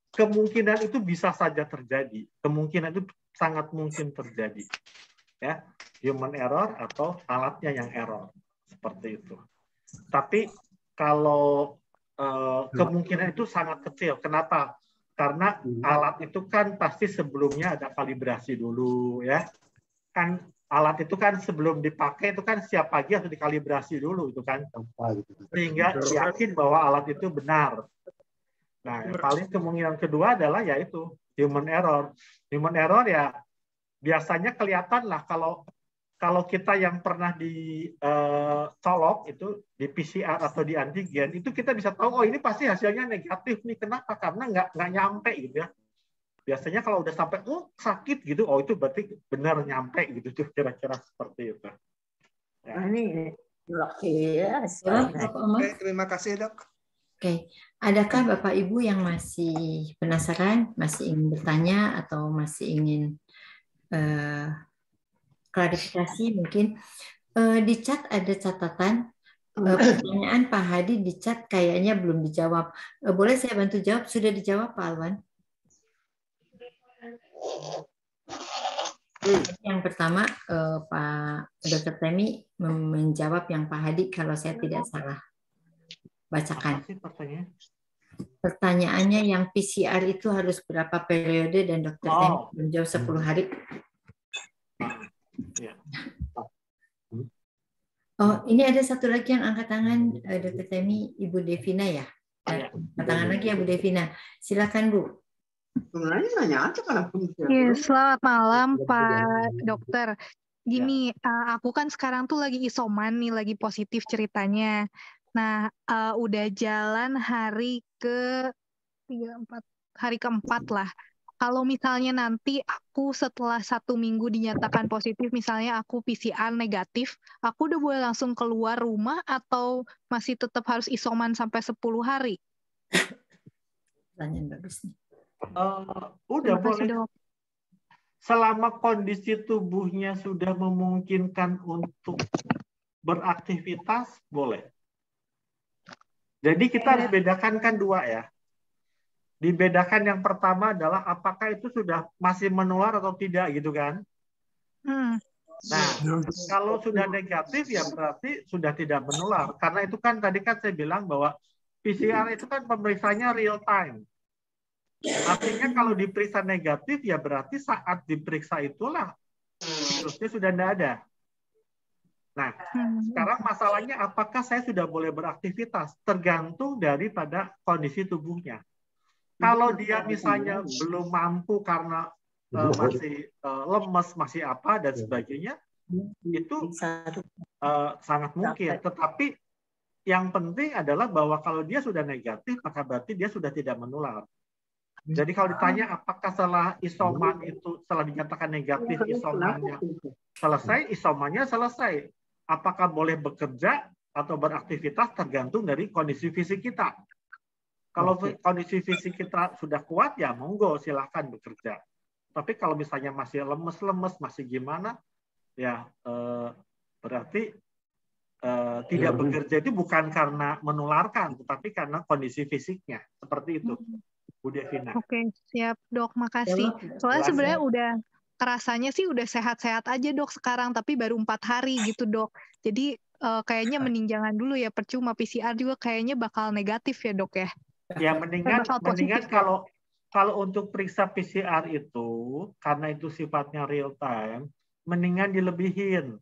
S3: kemungkinan itu bisa saja terjadi, kemungkinan itu sangat mungkin terjadi, ya, human error atau alatnya yang error, seperti itu. Tapi kalau kemungkinan itu sangat kecil, kenapa? Karena alat itu kan pasti sebelumnya ada kalibrasi dulu, ya, kan. Alat itu kan sebelum dipakai itu kan siap pagi atau dikalibrasi dulu itu kan, sehingga yakin bahwa alat itu benar. Nah, paling kemungkinan kedua adalah yaitu human error. Human error ya biasanya kelihatan lah kalau kalau kita yang pernah dicolok itu di PCR atau di antigen, itu kita bisa tahu, oh ini pasti hasilnya negatif nih. Kenapa? Karena nggak nyampe gitu ya. Biasanya kalau udah sampai, oh sakit gitu, oh itu berarti benar nyampe gitu tuh, kira-kira seperti itu. Ya.
S6: Ini
S2: Oke, terima kasih dok.
S1: Oke, adakah Bapak Ibu yang masih penasaran, masih ingin bertanya atau masih ingin klarifikasi mungkin? Di chat ada catatan pertanyaan Pak Hadi di chat kayaknya belum dijawab. Boleh saya bantu jawab? Sudah dijawab Pak Alwan? Yang pertama Pak Dr. Temi menjawab yang Pak Hadi kalau saya tidak salah bacakan. Pertanyaannya yang PCR itu harus berapa periode dan Dr. Temi menjawab 10 hari. Oh, ini ada satu lagi yang angkat tangan, Dr. Temi, Ibu Devina ya? Angkat tangan lagi ya, Bu Devina. Silakan, Bu.
S10: Ya, selamat malam, Pak Dokter. Gini, aku kan sekarang tuh lagi isoman nih, lagi positif ceritanya. Nah, udah jalan hari keempat lah. Kalau misalnya nanti aku setelah 1 minggu dinyatakan positif, misalnya aku PCR negatif, aku udah boleh langsung keluar rumah atau masih tetap harus isoman sampai 10 hari?
S1: Pertanyaan bagus nih.
S3: Udah boleh. Selama kondisi tubuhnya sudah memungkinkan untuk beraktivitas, boleh. Jadi kita harus bedakan kan 2 ya. Dibedakan yang pertama adalah apakah itu sudah masih menular atau tidak gitu kan. Nah, kalau sudah negatif ya berarti sudah tidak menular. Karena itu kan tadi kan saya bilang bahwa PCR itu kan pemeriksaannya real time. Artinya kalau diperiksa negatif ya berarti saat diperiksa itulah virusnya sudah tidak ada. Nah, sekarang masalahnya apakah saya sudah boleh beraktivitas? Tergantung daripada kondisi tubuhnya. Kalau dia misalnya belum mampu karena masih lemes, masih apa dan sebagainya, itu sangat mungkin. Tetapi yang penting adalah bahwa kalau dia sudah negatif, maka berarti dia sudah tidak menular. Jadi kalau ditanya apakah setelah isoman itu, setelah dinyatakan negatif isomannya selesai, isomannya selesai. Apakah boleh bekerja atau beraktivitas tergantung dari kondisi fisik kita. Kalau kondisi fisik kita sudah kuat, ya monggo silahkan bekerja. Tapi kalau misalnya masih lemes-lemes, masih gimana, ya berarti tidak bekerja itu bukan karena menularkan, tetapi karena kondisi fisiknya. Seperti itu, Bu Devina.
S10: Oke, siap dok, makasih. Soalnya sebenarnya udah kerasanya sih udah sehat-sehat aja dok sekarang, tapi baru 4 hari gitu dok. Jadi kayaknya mending jangan dulu ya, percuma PCR juga kayaknya bakal negatif ya dok ya.
S3: Ya mendingan kalau untuk periksa PCR itu karena itu sifatnya real time, mendingan dilebihin.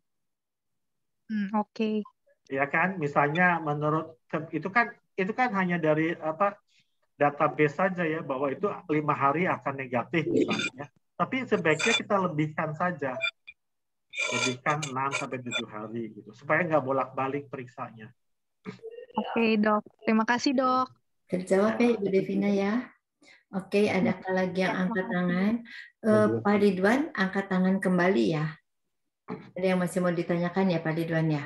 S10: Oke.
S3: Ya kan, misalnya menurut itu kan hanya dari database saja ya bahwa itu 5 hari akan negatif misalnya. Tapi sebaiknya kita lebihkan saja, lebihkan 6 sampai 7 hari gitu supaya nggak bolak-balik periksanya.
S10: Oke dok, terima kasih dok.
S1: Terjawab ya Ibu Devina ya. Oke, adakah lagi yang angkat tangan? Pak Ridwan, angkat tangan kembali ya. Ada yang masih mau ditanyakan ya Pak Ridwan ya?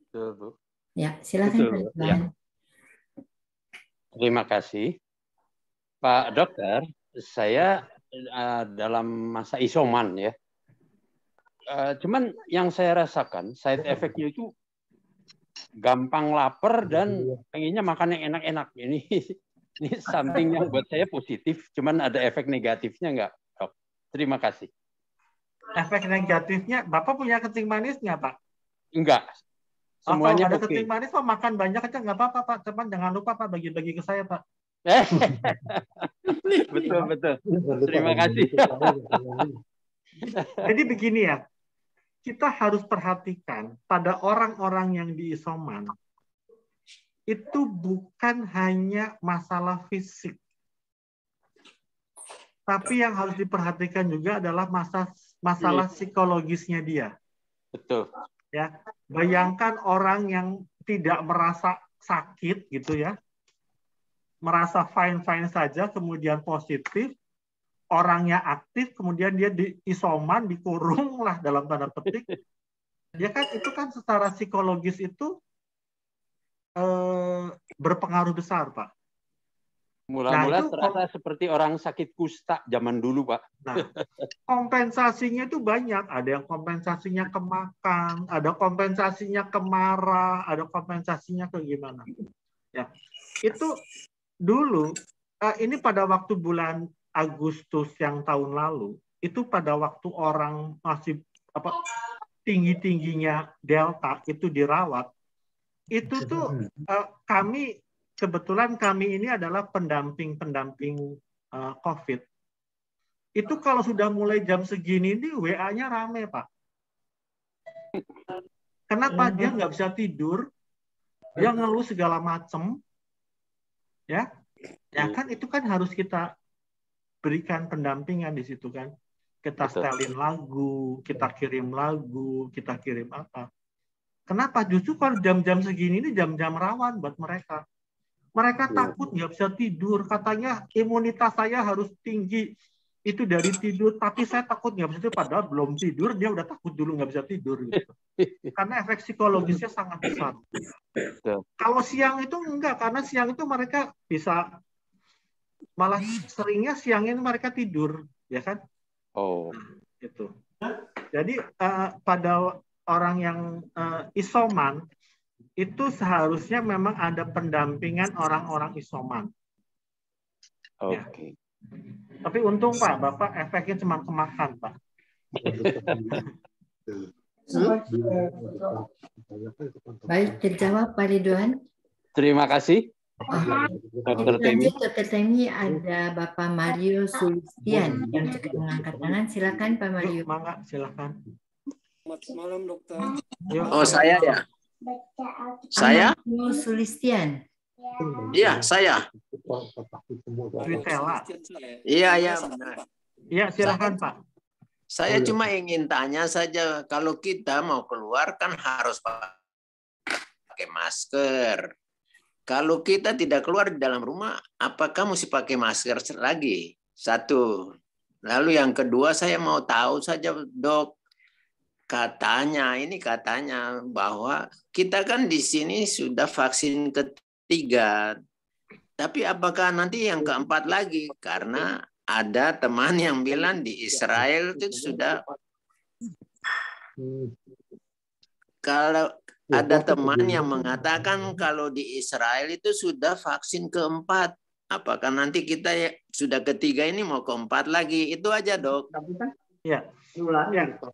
S9: Betul, Bu.
S1: Ya, silakan Pak Ridwan.
S9: Ya. Terima kasih. Pak Dokter, saya dalam masa isoman ya. Cuman yang saya rasakan, side effect-nya itu gampang lapar dan pengennya makan yang enak-enak. Ini something yang buat saya positif, cuman ada efek negatifnya nggak, Dok? Terima kasih.
S3: Efek negatifnya, Bapak punya kencing manis nggak, Pak?
S9: Enggak. Semuanya
S3: kalau ada
S9: oke.
S3: kencing manis, Pak, makan banyak aja nggak apa-apa, Pak. Cuman jangan lupa, Pak, bagi-bagi ke saya, Pak.
S9: Betul. Terima kasih.
S3: Jadi begini ya, kita harus perhatikan pada orang-orang yang di isoman, itu bukan hanya masalah fisik. Tapi yang harus diperhatikan juga adalah masalah psikologisnya dia.
S9: Betul.
S3: Ya, bayangkan orang yang tidak merasa sakit gitu ya, merasa fine-fine saja, kemudian positif, orangnya aktif, kemudian dia di isoman, dikurung lah dalam tanda petik. Ya kan itu kan secara psikologis itu berpengaruh besar, Pak.
S9: Mula-mula
S3: itu
S9: terasa seperti orang sakit kusta zaman dulu, Pak.
S3: Nah, kompensasinya itu banyak. Ada yang kompensasinya ke makan, ada kompensasinya ke marah, ada kompensasinya ke gimana. Ya, itu dulu, ini pada waktu bulan Agustus yang tahun lalu, itu pada waktu orang masih tinggi-tingginya Delta itu dirawat, itu tuh kebetulan kami ini adalah pendamping COVID. Itu kalau sudah mulai jam segini ini WA-nya rame, Pak. Kenapa? Dia nggak bisa tidur, dia ngeluh segala macem, ya kan itu kan harus kita berikan pendampingan di situ kan. Kita setelin lagu, kita kirim lagu, kita kirim apa. Kenapa? Justru kalau jam-jam segini ini jam-jam rawan buat mereka. Mereka takut nggak bisa tidur, katanya imunitas saya harus tinggi. Itu dari tidur, tapi saya takut nggak bisa tidur, padahal belum tidur, dia udah takut dulu nggak bisa tidur. Gitu. Karena efek psikologisnya sangat besar. Kalau siang itu enggak, karena siang itu mereka bisa, malah seringnya siangnya mereka tidur, ya kan?
S9: Oh.
S3: Gitu. Jadi pada orang yang isoman, itu seharusnya memang ada pendampingan orang-orang isoman.
S9: Oke.
S3: Ya. Tapi untung Pak, Bapak efeknya cuma kemakan Pak.
S1: Baik, terjawab Pak Ridwan.
S9: Terima kasih.
S1: Dr. Temi. Dr. Temi, ada Bapak Mario Sulistian yang juga mengangkat tangan. Silakan Pak Mario.
S3: Mangga, silakan.
S11: Selamat malam dokter.
S4: Oh saya ya. Saya?
S1: Mario Sulistian.
S4: Iya, saya. Iya, benar.
S3: Iya, silakan Pak.
S4: Saya cuma ingin tanya saja, kalau kita mau keluar kan harus pakai masker. Kalau kita tidak keluar di dalam rumah, apakah mesti pakai masker lagi? Satu. Lalu yang kedua, saya mau tahu saja, Dok. Katanya bahwa kita kan di sini sudah vaksin ketiga. Tapi apakah nanti yang keempat lagi? Karena ada teman yang bilang di Israel itu sudah, kalau ada teman yang mengatakan kalau di Israel itu sudah vaksin keempat. Apakah nanti kita sudah ketiga ini mau keempat lagi? Itu aja, Dok.
S3: Ya.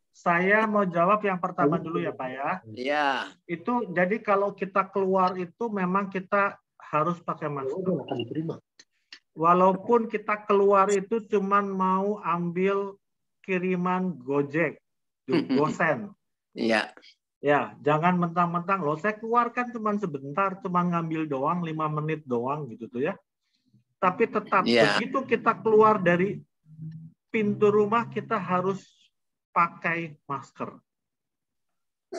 S3: Saya mau jawab yang pertama dulu ya Pak ya.
S4: Iya.
S3: Itu jadi kalau kita keluar itu memang kita harus pakai masker. Walaupun kita keluar itu cuman mau ambil kiriman Gojek, Gosen.
S4: Iya.
S3: Ya, jangan mentang-mentang loh saya keluarkan cuman sebentar, cuman ngambil doang 5 menit doang gitu tuh ya. Tapi tetap begitu kita keluar dari pintu rumah kita harus pakai masker.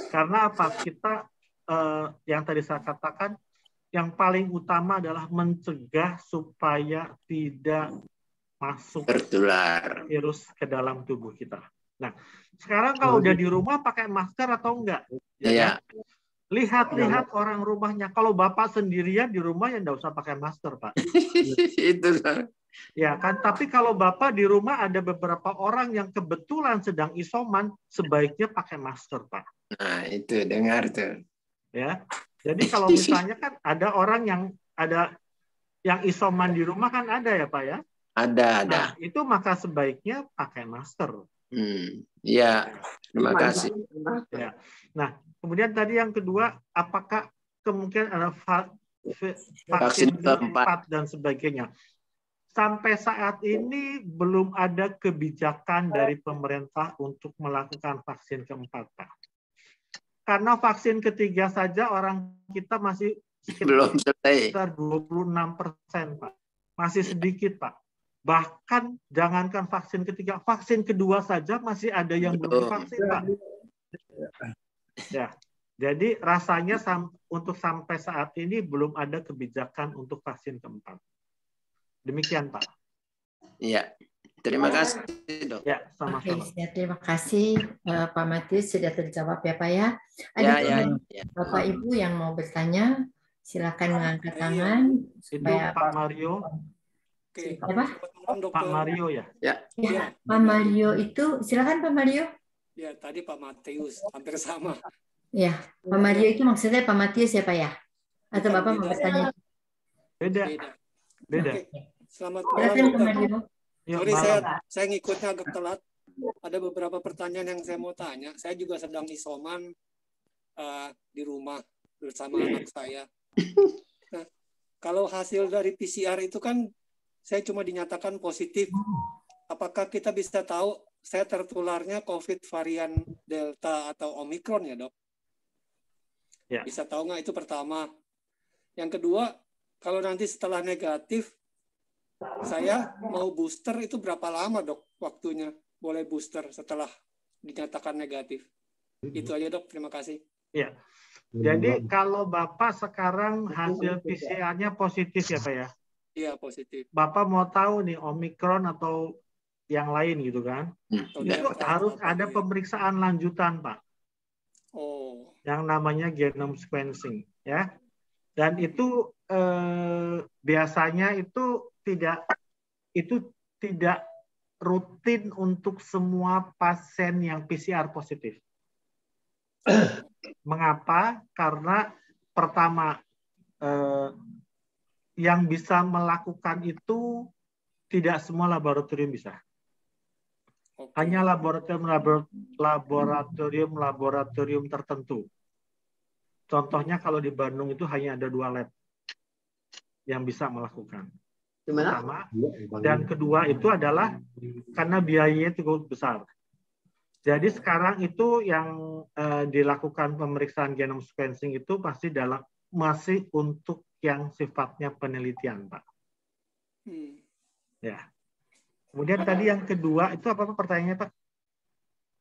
S3: Karena apa? Kita yang tadi saya katakan, yang paling utama adalah mencegah supaya tidak masuk
S4: tertular
S3: virus ke dalam tubuh kita. Nah, sekarang kalau udah di rumah pakai masker atau enggak?
S4: Iya.
S3: Lihat-lihat orang rumahnya. Kalau Bapak sendirian di rumah ya enggak usah pakai masker, Pak.
S4: Itu.
S3: Ya kan, tapi kalau Bapak di rumah ada beberapa orang yang kebetulan sedang isoman, sebaiknya pakai masker, Pak.
S4: Nah, itu dengar tuh.
S3: Ya. Jadi kalau misalnya kan ada orang yang isoman di rumah kan ada ya, Pak ya?
S4: Ada.
S3: Nah, itu maka sebaiknya pakai masker.
S4: Iya. Terima kasih.
S3: Ya. Nah, kemudian tadi yang kedua, apakah kemungkinan ada vaksin keempat dan sebagainya? Sampai saat ini belum ada kebijakan dari pemerintah untuk melakukan vaksin keempat, Pak. Karena vaksin ketiga saja orang kita masih sekitar 26%, Pak. Masih sedikit, Pak. Bahkan jangankan vaksin ketiga, vaksin kedua saja masih ada yang belum divaksin, Pak. Ya, jadi rasanya untuk sampai saat ini belum ada kebijakan untuk vaksin keempat. Demikian, Pak.
S4: Iya, terima kasih, Dok.
S3: Ya, sama-sama.
S1: Oke, terima kasih Pak Matius sudah terjawab ya Pak ya.
S4: Ya,
S1: Ada
S4: ya.
S1: Bapak Ibu yang mau bertanya, silakan mengangkat tangan.
S3: Itu Pak Mario.
S11: Oke.
S1: Apa?
S3: Pak Mario ya?
S4: Ya.
S1: Ya, Pak Mario itu, silakan Pak Mario.
S11: Ya, tadi Pak Matius hampir sama.
S1: Ya, Pak Mario itu maksudnya Pak Matius ya Pak ya? Atau
S11: Bukan,
S1: Bapak mau
S11: beda.
S1: bertanya?
S3: Beda.
S11: Oke. Selamat malam,
S1: Silakan Pak
S11: Dokter.
S1: Mario.
S11: Sorry, saya ngikutnya agak telat. Ada beberapa pertanyaan yang saya mau tanya. Saya juga sedang isoman di rumah bersama anak saya. Nah, kalau hasil dari PCR itu kan saya cuma dinyatakan positif. Apakah kita bisa tahu saya tertularnya COVID varian Delta atau Omicron ya, Dok?
S3: Ya.
S11: Bisa tahu nggak itu pertama? Yang kedua, kalau nanti setelah negatif, saya mau booster itu berapa lama, Dok, waktunya? Boleh booster setelah dinyatakan negatif. Itu aja, Dok. Terima kasih.
S3: Ya. Jadi kalau Bapak sekarang hasil PCR-nya positif ya, Pak ya?
S11: Iya, positif.
S3: Bapak mau tahu nih Omicron atau yang lain gitu kan? Itu harus ada pemeriksaan lanjutan, Pak.
S11: Oh.
S3: Yang namanya genome sequencing, ya. Dan itu biasanya itu tidak rutin untuk semua pasien yang PCR positif. Mengapa? Karena pertama yang bisa melakukan itu tidak semua laboratorium bisa. Hanya laboratorium tertentu. Contohnya kalau di Bandung itu hanya ada 2 lab yang bisa melakukan. Pertama, dan kedua itu adalah karena biayanya cukup besar. Jadi sekarang itu yang dilakukan pemeriksaan genome sequencing itu masih untuk yang sifatnya penelitian, Pak. Ya. Kemudian tadi yang kedua itu apa pertanyaannya, Pak?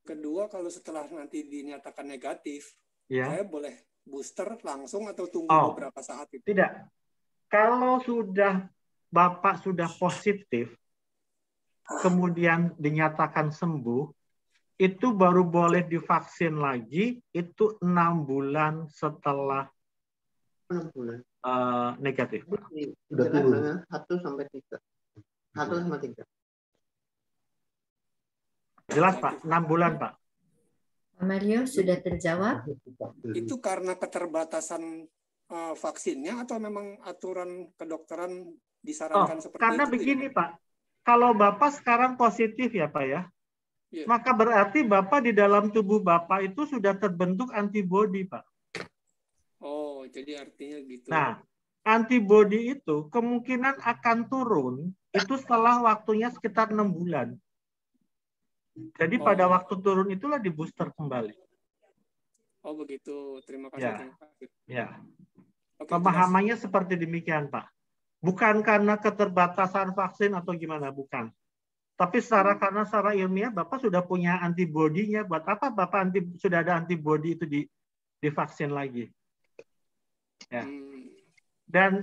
S11: Kedua, kalau setelah nanti dinyatakan negatif,
S3: ya,
S11: saya boleh booster langsung atau tunggu beberapa saat itu?
S3: Tidak. Kalau Bapak sudah positif, kemudian dinyatakan sembuh, itu baru boleh divaksin lagi, itu 6 bulan setelah
S12: 6 bulan.
S3: Negatif.
S12: Sudah turun. 1 sampai 3. 1 sampai 3.
S3: Jelas, Pak? 6 bulan, Pak.
S1: Pak Mario, sudah terjawab?
S11: Itu karena keterbatasan vaksinnya atau memang aturan kedokteran disarankan seperti
S3: karena
S11: itu?
S3: Begini, ya? Pak. Kalau Bapak sekarang positif ya, Pak ya, maka berarti Bapak di dalam tubuh Bapak itu sudah terbentuk antibodi, Pak.
S11: Oh, jadi artinya gitu.
S3: Nah, antibodi itu kemungkinan akan turun itu setelah waktunya sekitar 6 bulan. Jadi pada waktu turun itulah di booster kembali.
S11: Oh begitu, terima kasih.
S3: Ya.
S11: Terima kasih.
S3: Ya.
S11: Oke,
S3: Pemahamannya seperti demikian, Pak. Bukan karena keterbatasan vaksin atau gimana, bukan. Tapi karena secara ilmiah Bapak sudah punya antibodinya. Buat apa Bapak sudah ada antibodi itu divaksin lagi? Ya. Dan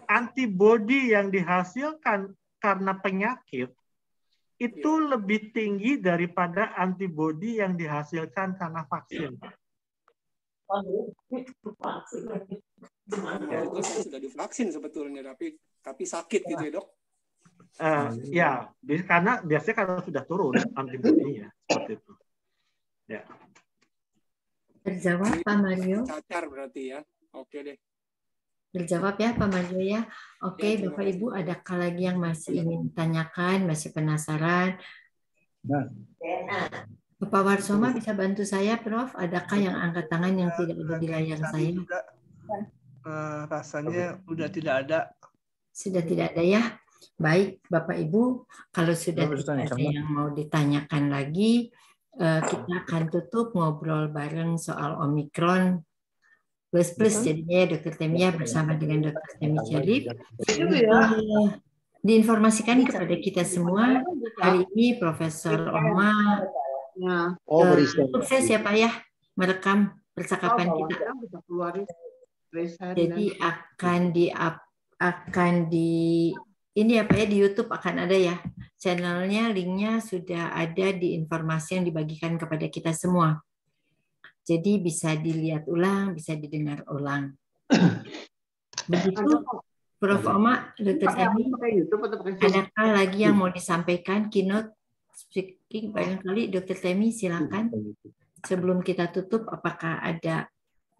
S3: antibodi yang dihasilkan karena penyakit itu lebih tinggi daripada antibodi yang dihasilkan karena vaksin.
S11: Itu saya sudah divaksin sebetulnya, tapi sakit gitu ya, Dok?
S3: Ya, karena biasanya kalau sudah turun antibodinya seperti itu. Ya.
S1: Terjawab Pak Mario?
S11: Cacar berarti ya. Oke deh.
S1: Terjawab ya Pak Mario ya. Oke, Bapak Ibu, adakah lagi yang masih ingin ditanyakan, masih penasaran? Bapak Warsoma bisa bantu saya, Prof? Adakah yang angkat tangan yang tidak ada di layar saya?
S2: Juga, rasanya udah tidak ada.
S1: Sudah tidak ada ya? Baik, Bapak Ibu, kalau sudah tidak ada yang mau ditanyakan lagi, kita akan tutup ngobrol bareng soal Omicron plus jadinya Dr. Temia bersama dengan Dr. Temi Syarif. Diinformasikan kepada kita semua hari ini Profesor Omar sukses ya Pak ya merekam percakapan kita.
S12: Bisa keluarin
S1: Jadi akan di ini ya Pak ya, di YouTube akan ada ya channelnya, linknya sudah ada di informasi yang dibagikan kepada kita semua. Jadi bisa dilihat ulang, bisa didengar ulang. Begitu Prof. Oma, Dr. Temi, adakah lagi yang mau disampaikan keynote speaking barangkali Dr. Temi silakan. Sebelum kita tutup, apakah ada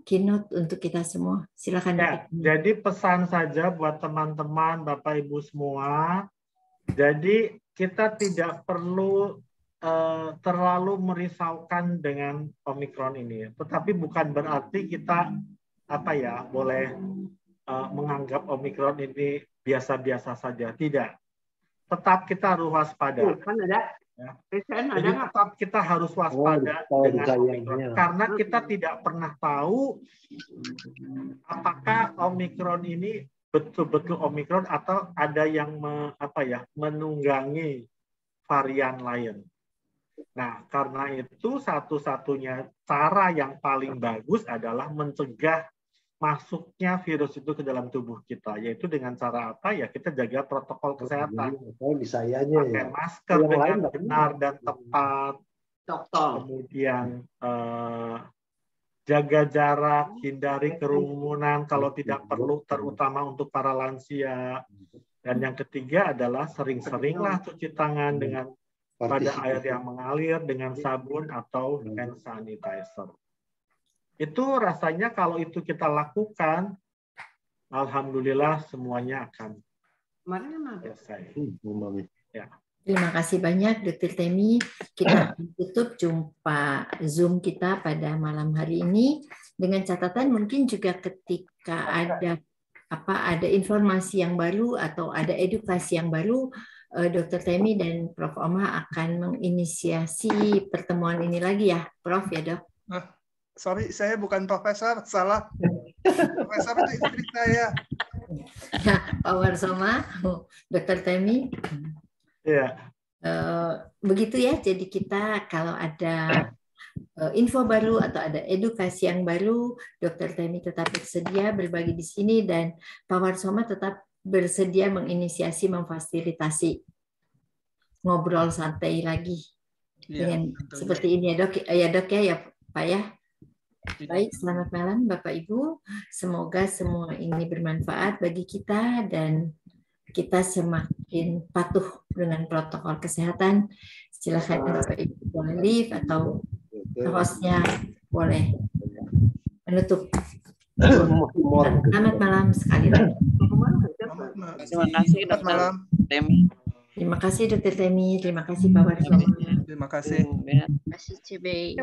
S1: keynote untuk kita semua? Silakan.
S3: Ya, jadi pesan saja buat teman-teman, Bapak Ibu semua. Jadi kita tidak perlu terlalu merisaukan dengan Omikron ini, tetapi bukan berarti kita boleh menganggap Omikron ini biasa-biasa saja. Tidak. Tetap kita harus waspada. Ya. Jadi tetap kita harus waspada dengan Omikron karena kita tidak pernah tahu apakah Omikron ini betul-betul Omikron atau ada yang menunggangi varian lain. Nah, karena itu satu-satunya cara yang paling bagus adalah mencegah masuknya virus itu ke dalam tubuh kita, yaitu dengan cara apa ya, kita jaga protokol kesehatan, pakai masker dengan benar dan tepat, kemudian jaga jarak, hindari kerumunan kalau tidak perlu, terutama untuk para lansia, dan yang ketiga adalah sering-seringlah cuci tangan dengan pada air yang mengalir dengan sabun atau hand sanitizer. Itu rasanya kalau itu kita lakukan, alhamdulillah semuanya akan selesai. Ya.
S1: Terima kasih banyak Dr. Temi. Kita tutup jumpa Zoom kita pada malam hari ini dengan catatan mungkin juga ketika ada informasi yang baru atau ada edukasi yang baru, Dr. Temi dan Prof. Oma akan menginisiasi pertemuan ini lagi ya, Prof. ya Dok?
S2: Sorry, saya bukan profesor, salah. Profesor itu istri saya.
S1: Ya, Pak Warsoma, Dr. Temi.
S3: Ya.
S1: Begitu ya, jadi kita kalau ada info baru atau ada edukasi yang baru, Dr. Temi tetap bersedia berbagi di sini dan Pak Warsoma tetap bersedia menginisiasi, memfasilitasi ngobrol santai lagi dengan seperti ini ya Dok ya Pak ya. Baik, selamat malam Bapak Ibu. Semoga semua ini bermanfaat bagi kita dan kita semakin patuh dengan protokol kesehatan. Silakan Bapak Ibu boleh leave atau hostnya boleh menutup. Selamat malam sekali lagi.
S7: Terima kasih Dr. Temi.
S1: Terima kasih Dr. Temi. Terima kasih Pak Warsoma.
S2: Terima kasih.
S6: Terima kasih CB.